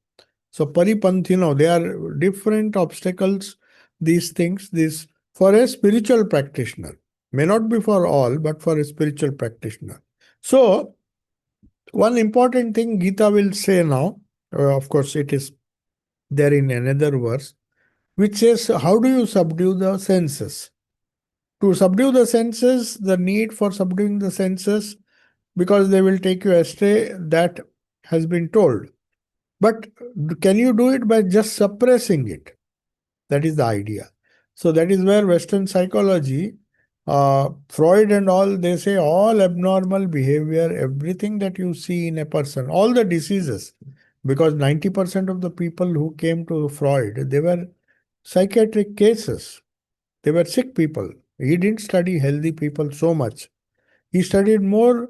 So paripanthino, they are different obstacles, these things, this for a spiritual practitioner. May not be for all, but for a spiritual practitioner. So one important thing Gita will say now, of course it is there in another verse, which says, how do you subdue the senses? To subdue the senses, the need for subduing the senses, because they will take you astray, that has been told. But can you do it by just suppressing it? That is the idea. So that is where Western psychology, Freud and all, they say all abnormal behavior, everything that you see in a person, all the diseases, because 90% of the people who came to Freud, they were psychiatric cases. They were sick people. He didn't study healthy people so much. He studied more.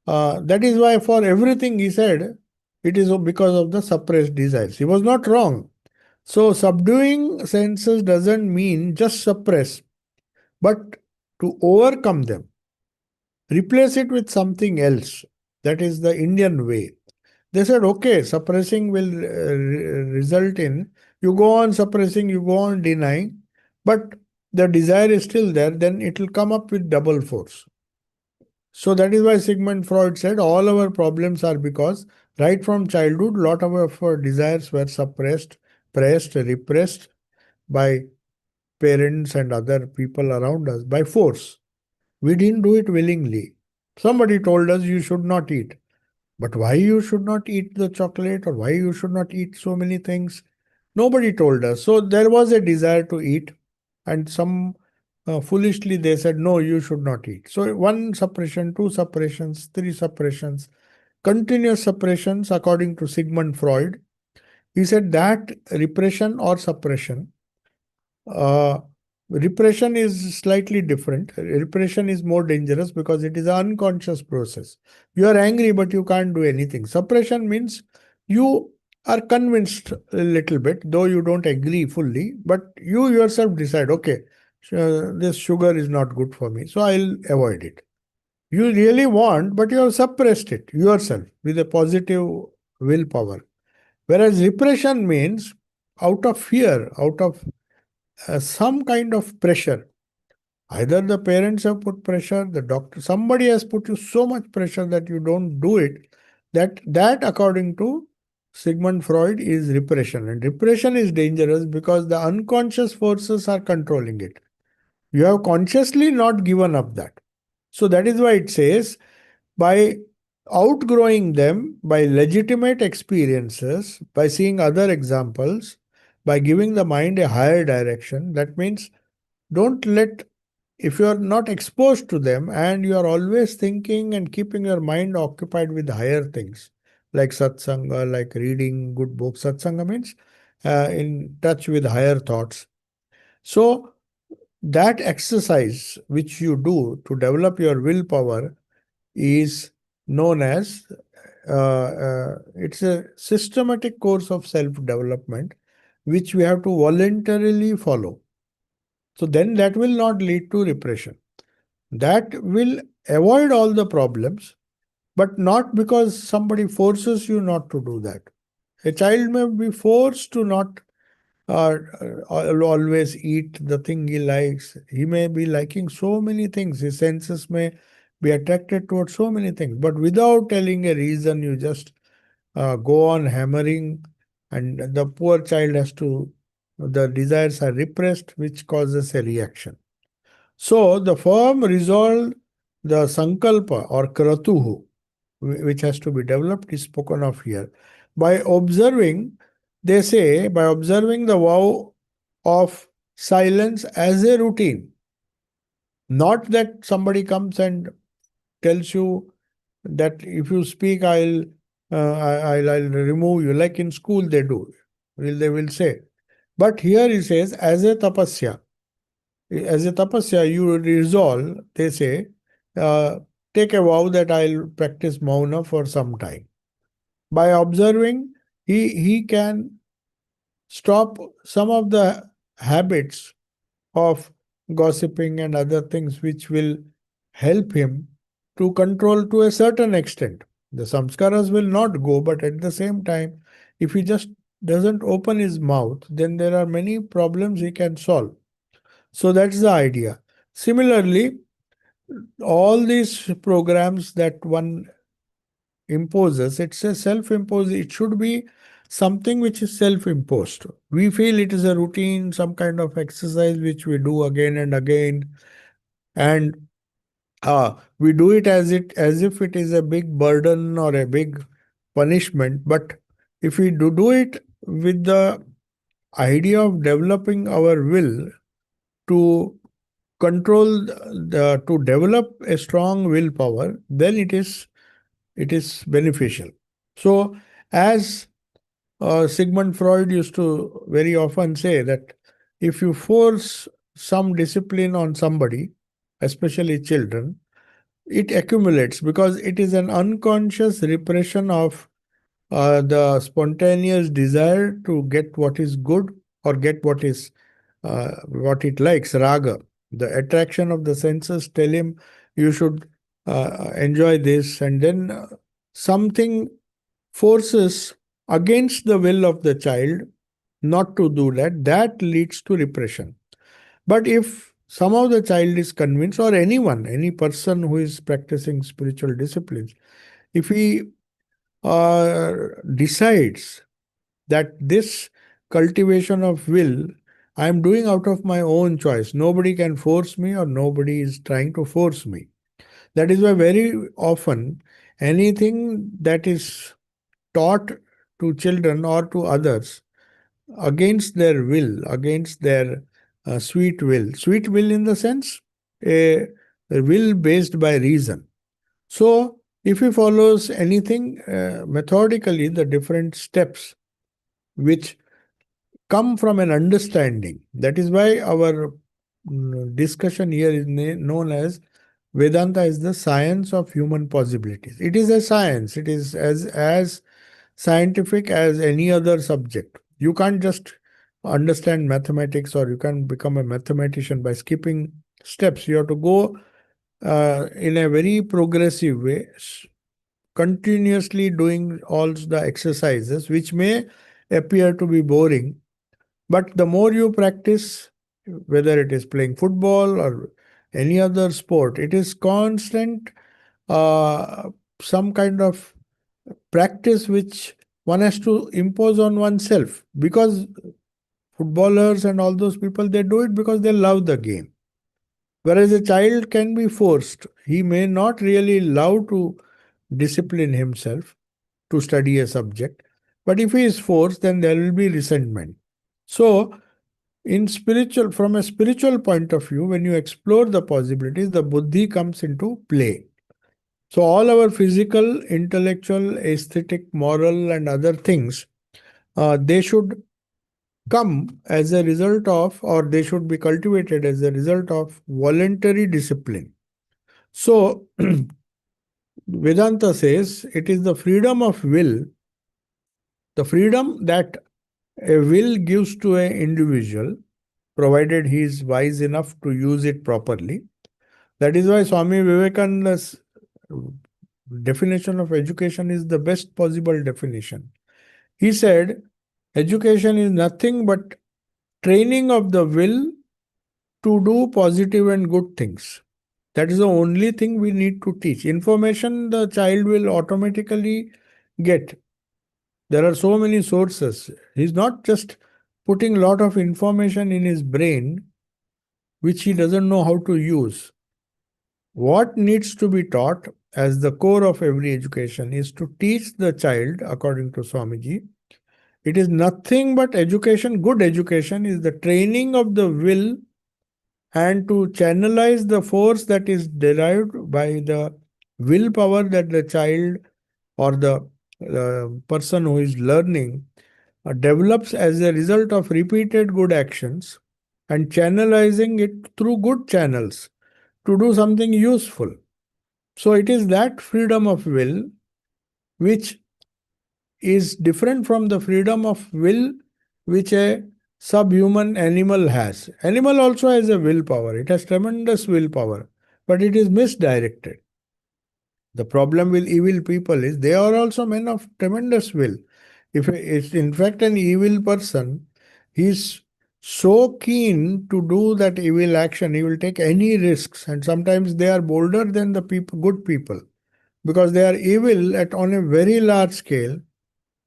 That is why for everything he said, it is because of the suppressed desires. He was not wrong. So subduing senses doesn't mean just suppress, but to overcome them. Replace it with something else. That is the Indian way. They said, okay, suppressing will result in, you go on suppressing, you go on denying, but the desire is still there, then it will come up with double force. So that is why Sigmund Freud said all our problems are because right from childhood, lot of our desires were suppressed, pressed, repressed by parents and other people around us by force. We didn't do it willingly. Somebody told us you should not eat. But why you should not eat the chocolate or why you should not eat so many things? Nobody told us. So there was a desire to eat, and some foolishly they said, no, you should not eat. So one suppression, two suppressions, three suppressions, continuous suppressions, according to Sigmund Freud. He said that repression or suppression, uh, repression is slightly different. Repression is more dangerous because it is an unconscious process. You are angry, but you can't do anything. Suppression means you are convinced a little bit, though you don't agree fully, but you yourself decide, okay, this sugar is not good for me, so I'll avoid it. You really want, but you have suppressed it yourself with a positive willpower. Whereas repression means out of fear, out of some kind of pressure. Either the parents have put pressure, the doctor, somebody has put you so much pressure that you don't do it. That according to Sigmund Freud is repression. And repression is dangerous because the unconscious forces are controlling it. You have consciously not given up that. So that is why it says by outgrowing them, by legitimate experiences, by seeing other examples, by giving the mind a higher direction. That means don't let, if you are not exposed to them and you are always thinking and keeping your mind occupied with higher things like satsanga, like reading good books. Satsanga means in touch with higher thoughts. So that exercise which you do to develop your willpower is known as it's a systematic course of self development which we have to voluntarily follow. So then that will not lead to repression. That will avoid all the problems, but not because somebody forces you not to do that. A child may be forced to not always eat the thing he likes. He may be liking so many things. His senses may be attracted towards so many things, but without telling a reason, you just go on hammering, and the poor child has to, the desires are repressed, which causes a reaction. So the firm resolve, the sankalpa or kratuhu, which has to be developed, is spoken of here. By observing, they say, by observing the vow of silence as a routine, not that somebody comes and tells you that if you speak, I'll remove you. Like in school, they do. They will say. But here he says, as a tapasya. As a tapasya, you resolve, they say, uh, take a vow that I'll practice mauna for some time. By observing, he can stop some of the habits of gossiping and other things which will help him to control to a certain extent. The samskaras will not go, but at the same time, if he just doesn't open his mouth, then there are many problems he can solve. So that's the idea. Similarly, all these programs that one imposes, it's a self-imposed, it should be something which is self-imposed. We feel it is a routine, some kind of exercise which we do again and again, and we do it as if it is a big burden or a big punishment. But if we do it with the idea of developing our will to control to develop a strong willpower, then it is beneficial. So, as Sigmund Freud used to very often say that if you force some discipline on somebody, especially children, it accumulates because it is an unconscious repression of the spontaneous desire to get what is good or get what it likes, raga. The attraction of the senses tell him you should enjoy this, and then something forces against the will of the child not to do that. That leads to repression. But if somehow the child is convinced, or anyone, any person who is practicing spiritual disciplines, if he decides that this cultivation of will I am doing out of my own choice. Nobody can force me, or nobody is trying to force me. That is why very often anything that is taught to children or to others against their will, against their sweet will in the sense a will based by reason. So, if he follows anything methodically, the different steps which come from an understanding. That is why our discussion here is known as Vedanta is the science of human possibilities. It is a science. It is as scientific as any other subject. You can't just understand mathematics or you can't become a mathematician by skipping steps. You have to go in a very progressive way, continuously doing all the exercises, which may appear to be boring, but the more you practice, whether it is playing football or any other sport, it is constant, uh, some kind of practice which one has to impose on oneself, because footballers and all those people, they do it because they love the game. Whereas a child can be forced. He may not really love to discipline himself to study a subject, but if he is forced, then there will be resentment. So, from a spiritual point of view, when you explore the possibilities, the buddhi comes into play. So, all our physical, intellectual, aesthetic, moral, and other things, they should come as a result of, or they should be cultivated as a result of voluntary discipline. So, Vedanta says it is the freedom of will, the freedom that a will gives to an individual, provided he is wise enough to use it properly. That is why Swami Vivekananda's definition of education is the best possible definition. He said, education is nothing but training of the will to do positive and good things. That is the only thing we need to teach. Information the child will automatically get. There are so many sources. He's not just putting a lot of information in his brain which he doesn't know how to use. What needs to be taught as the core of every education is to teach the child, according to Swamiji. It is nothing but education. Good education is the training of the will and to channelize the force that is derived by the willpower that the child or the person who is learning develops as a result of repeated good actions and channelizing it through good channels to do something useful. So it is that freedom of will which is different from the freedom of will which a subhuman animal has. Animal also has a willpower. It has tremendous willpower, but it is misdirected. The problem with evil people is they are also men of tremendous will. If it's in fact an evil person, he is so keen to do that evil action, he will take any risks, and sometimes they are bolder than the people, good people, because they are evil at on a very large scale.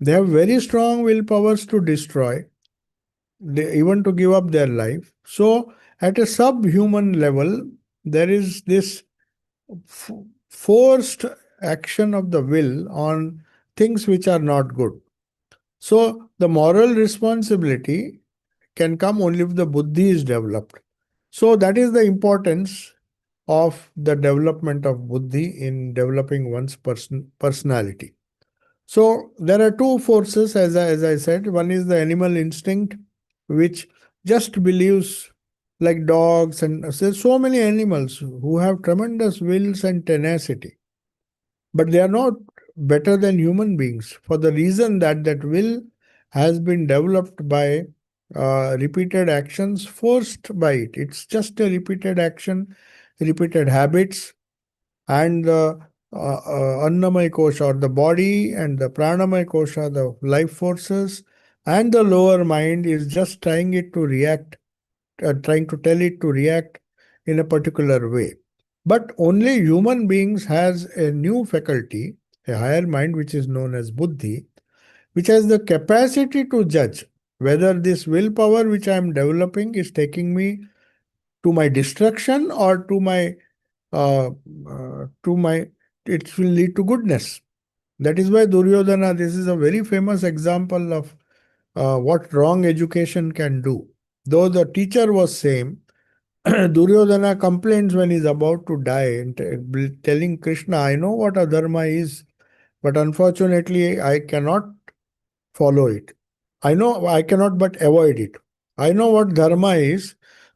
They have very strong willpowers to destroy, even to give up their life. So, at a subhuman level, there is this f- forced action of the will on things which are not good. So, the moral responsibility can come only if the buddhi is developed. So, that is the importance of the development of buddhi in developing one's personality. So there are two forces, as I said. One is the animal instinct, which just believes, like dogs, and there's so many animals who have tremendous wills and tenacity. But they are not better than human beings for the reason that that will has been developed by repeated actions forced by it. It's just a repeated action, repeated habits, and the Annamaya Kosha, or the body, and the Pranamaya Kosha, the life forces, and the lower mind is just trying it to react, trying to tell it to react in a particular way. But only human beings has a new faculty, a higher mind, which is known as buddhi, which has the capacity to judge whether this willpower which I am developing is taking me to my destruction or to my it will lead to goodness. That is why Duryodhana, this is a very famous example of what wrong education can do. Though the teacher was same, Duryodhana complains when he's about to die and telling Krishna, I know what adharma is, but unfortunately I cannot follow it. I know I cannot but avoid it. I know what dharma is.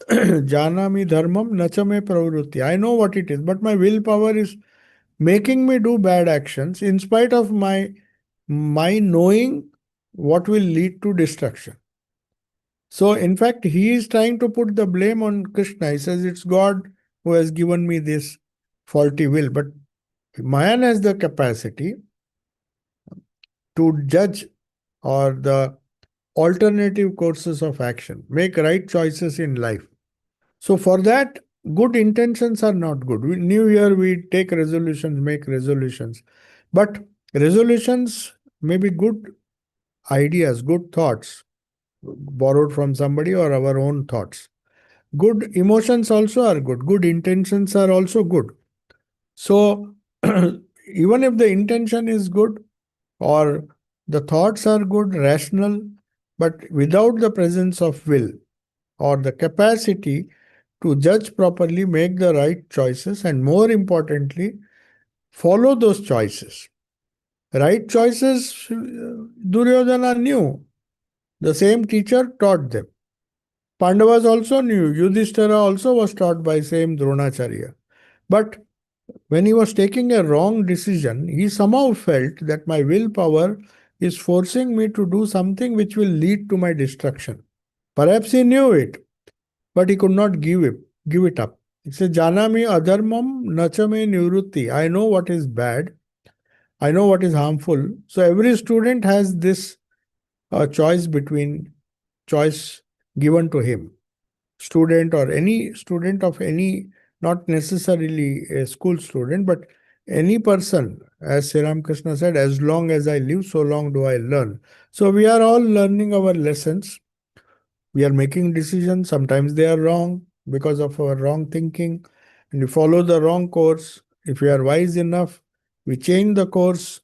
Janami dharmam nachame pravrutti. I know what it is, but my willpower is making me do bad actions in spite of my knowing what will lead to destruction. So in fact, he is trying to put the blame on Krishna. He says it's God who has given me this. faulty will, but man has the capacity to judge or the alternative courses of action, make right choices in life. So for that, good intentions are not good. New Year, we take resolutions, make resolutions. But resolutions may be good ideas, good thoughts, borrowed from somebody or our own thoughts. Good emotions also are good. Good intentions are also good. So even if the intention is good or the thoughts are good, rational, but without the presence of will or the capacity to judge properly, make the right choices, and more importantly, follow those choices. Right choices, Duryodhana knew. The same teacher taught them. Pandavas also knew. Yudhishthira also was taught by same Dronacharya. But when he was taking a wrong decision, he somehow felt that my willpower is forcing me to do something which will lead to my destruction. Perhaps he knew it, but he could not give it up. He said, Janami adharmam nachame nivrutti. I know what is bad. I know what is harmful. So every student has this choice between choice given to him. Student or any student of any, not necessarily a school student, but any person, as Sri Ramakrishna said, as long as I live, so long do I learn. So we are all learning our lessons. We are making decisions. Sometimes they are wrong because of our wrong thinking, and we follow the wrong course. If we are wise enough, we change the course.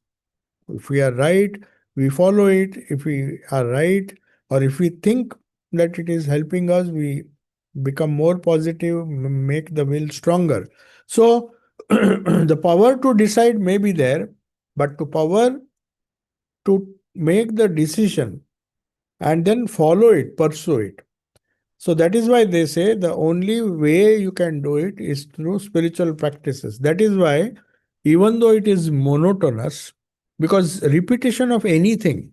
If we are right, we follow it. If we are right, or if we think that it is helping us, we become more positive, make the will stronger. So, the power to decide may be there, but to power to make the decision and then follow it, pursue it. So that is why they say the only way you can do it is through spiritual practices. That is why, even though it is monotonous, because repetition of anything,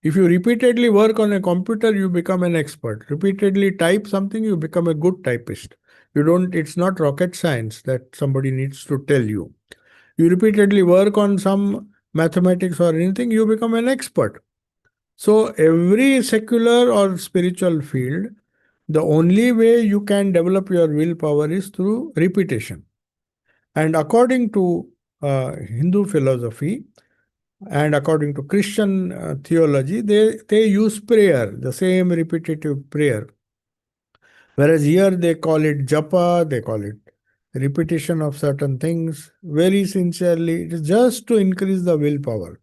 if you repeatedly work on a computer, you become an expert. Repeatedly type something, you become a good typist. You don't, it's not rocket science that somebody needs to tell you. You repeatedly work on some mathematics or anything, you become an expert. So every secular or spiritual field, the only way you can develop your willpower is through repetition. And according to Hindu philosophy and according to Christian theology, they use prayer, the same repetitive prayer. Whereas here they call it japa, they call it repetition of certain things very sincerely. It is just to increase the willpower.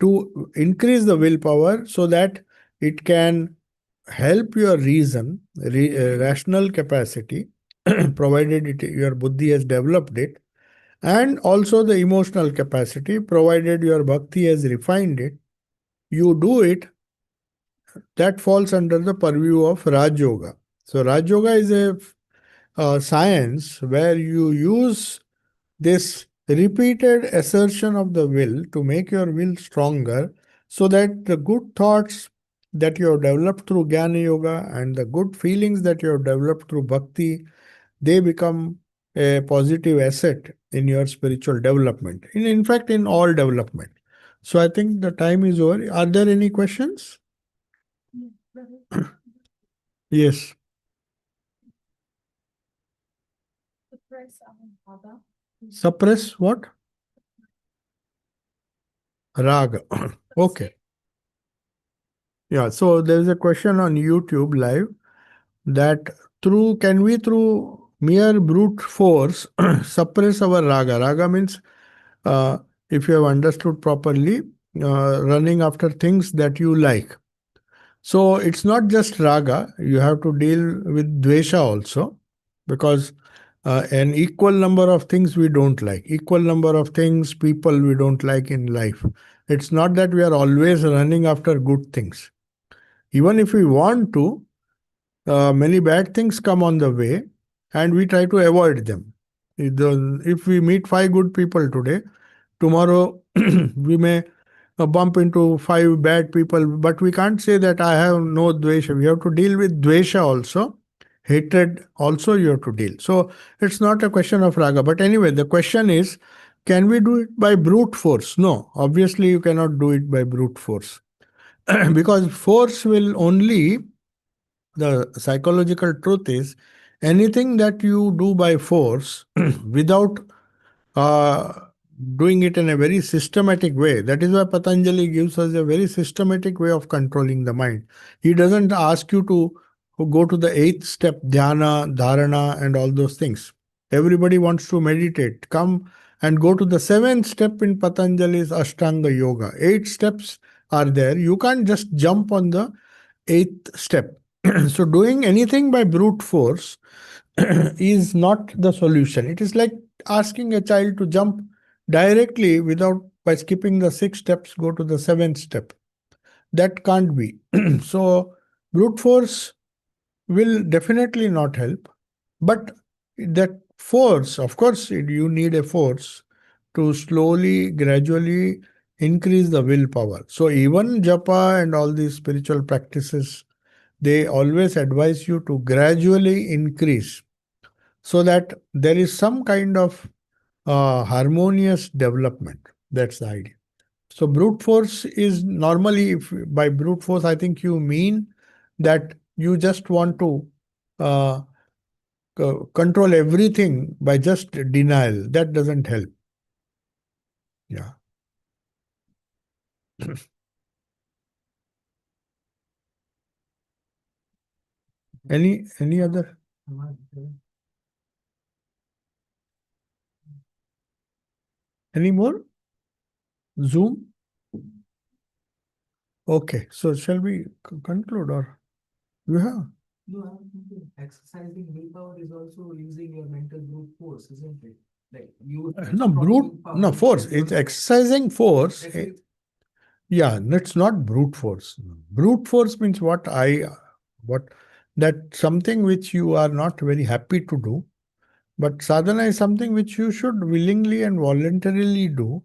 To increase the willpower so that it can help your reason, rational capacity, provided your buddhi has developed it, and also the emotional capacity, provided your bhakti has refined it. You do it, that falls under the purview of Raj Yoga. So, Raj Yoga is a science where you use this repeated assertion of the will to make your will stronger so that the good thoughts that you have developed through Jnana Yoga and the good feelings that you have developed through Bhakti, they become a positive asset in your spiritual development. In fact, in all development. So I think the time is over. Are there any questions? Yes. Suppress what? Raga. Okay. Yeah. So there is a question on YouTube live that through can we through mere brute force suppress our raga. Raga means, uh, if you have understood properly, running after things that you like. So it's not just raga, you have to deal with dvesha also, because an equal number of things we don't like, equal number of things, people we don't like in life. It's not that we are always running after good things. Even if we want to, many bad things come on the way and we try to avoid them. If we meet five good people today, tomorrow we may bump into five bad people, but we can't say that I have no dvesha. We have to deal with dvesha also Hatred also you have to deal. So it's not a question of raga. But anyway, the question is, can we do it by brute force? No, obviously you cannot do it by brute force. Because force will only, the psychological truth is, anything that you do by force without uh, doing it in a very systematic way. That is why Patanjali gives us a very systematic way of controlling the mind. He doesn't ask you to go to the eighth step, dhyana, dharana, and all those things. Everybody wants to meditate. Come and go to the seventh step in Patanjali's Ashtanga Yoga. Eight steps are there. You can't just jump on the eighth step. So, doing anything by brute force is not the solution. It is like asking a child to jump directly without, by skipping the six steps, go to the seventh step. That can't be. So, brute force will definitely not help. But that force, of course, you need a force to slowly, gradually increase the willpower. So, even japa and all these spiritual practices, they always advise you to gradually increase so that there is some kind of harmonious development. That's the idea. So brute force is normally, if by brute force, I think you mean that you just want to uh, control everything by just denial. That doesn't help. Yeah. Any other? Any more? Zoom? Okay. So shall we conclude, or you have? No, I'm thinking exercising willpower is also using your mental brute force, isn't it? Like you No, strong brute, no, willpower force. as It's your exercising force. that's it. Yeah, that's not brute force. Brute force means what, that something which you are not very happy to do, but sadhana is something which you should willingly and voluntarily do.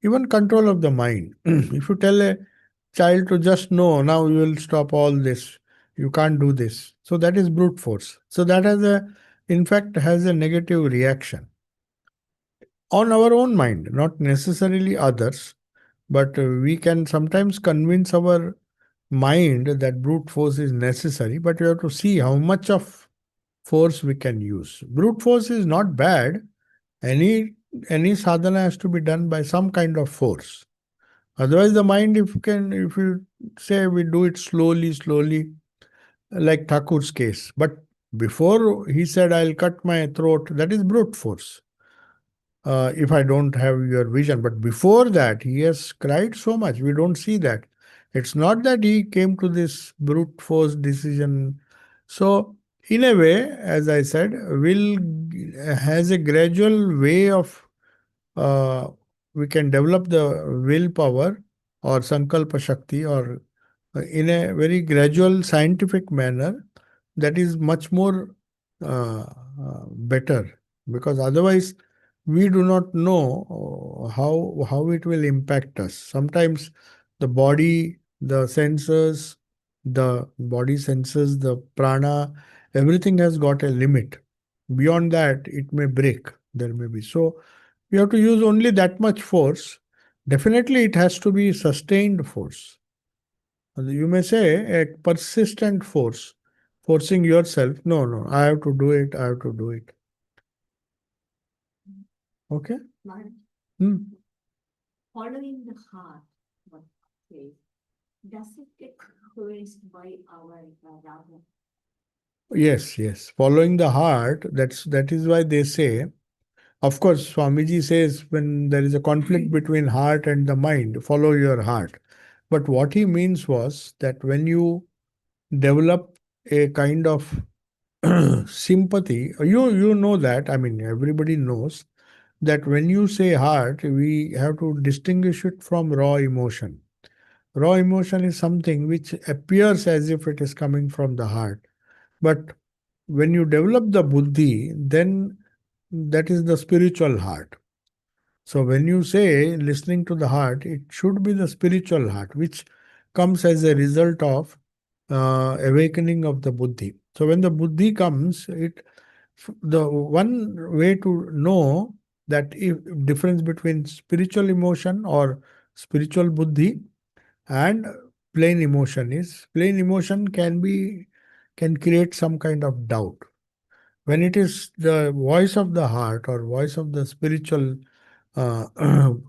Even control of the mind. If you tell a child to just no, now you will stop all this, you can't do this. So that is brute force. So that has a, in fact, has a negative reaction on our own mind, not necessarily others. But we can sometimes convince our mind that brute force is necessary, but you have to see how much of force we can use. Brute force is not bad. Any sadhana has to be done by some kind of force. Otherwise, the mind, if you say we do it slowly, slowly, like Thakur's case, but before he said, I'll cut my throat, that is brute force. If I don't have your vision. But before that, he has cried so much. We don't see that. It's not that he came to this brute force decision. So, in a way, as I said, will has a gradual way of uh, we can develop the willpower or sankalpa shakti, or in a very gradual scientific manner, that is much more better, because otherwise we do not know how it will impact us. Sometimes the body, the senses, the body senses, the prana, everything has got a limit. Beyond that, it may break. There may be. So you have to use only that much force. Definitely, it has to be sustained force. You may say a persistent force, forcing yourself. No, no, I have to do it. I have to do it. Okay. Like Hmm. following the heart, what says, does it get influenced by our raga? Yes, yes. Following the heart. That is why they say. Of course, Swamiji says when there is a conflict between heart and the mind, follow your heart. But what he means was that when you develop a kind of sympathy, you know that. I mean, everybody knows that when you say heart, we have to distinguish it from raw emotion. Raw emotion is something which appears as if it is coming from the heart. But when you develop the buddhi, then that is the spiritual heart. So when you say listening to the heart, it should be the spiritual heart, which comes as a result of awakening of the buddhi. So when the buddhi comes, the one way to know that if difference between spiritual emotion or spiritual buddhi and plain emotion is, plain emotion can create some kind of doubt. When it is the voice of the heart or voice of the spiritual uh,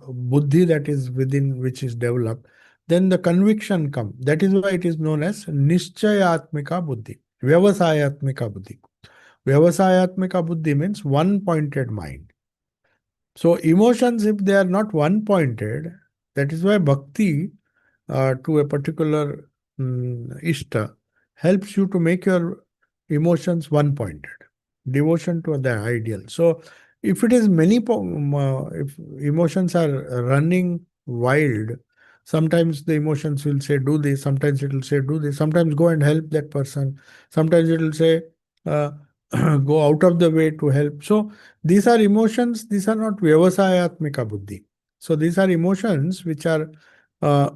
buddhi that is within which is developed, then the conviction come. That is why it is known as nischayatmika buddhi, vyavasayatmika buddhi. Vyavasayatmika buddhi means one pointed mind. So emotions, if they are not one pointed, that is why bhakti to a particular ishta helps you to make your emotions one pointed. Devotion to the ideal. So if it is if emotions are running wild, sometimes the emotions will say do this, sometimes it will say do this, sometimes go and help that person, sometimes it will say uh, go out of the way to help. So these are emotions, these are not vyavasayatmika buddhi. So these are emotions which are uh,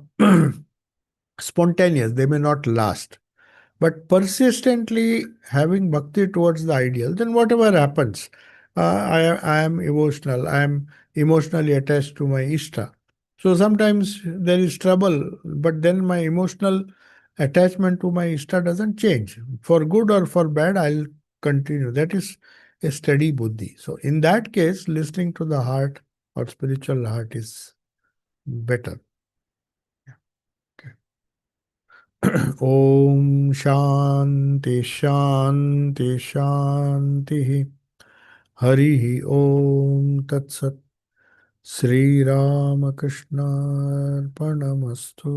spontaneous, they may not last. But persistently having bhakti towards the ideal, then whatever happens, I am emotional, I am emotionally attached to my Ishta. So sometimes there is trouble, but then my emotional attachment to my Ishta doesn't change. For good or for bad, I'll continue. That is a steady buddhi. So in that case, listening to the heart or spiritual heart is better. ॐ शान्ति शान्ति शान्तिः हरिः ॐ तत्सत् श्रीरामकृष्णार्पणमस्तु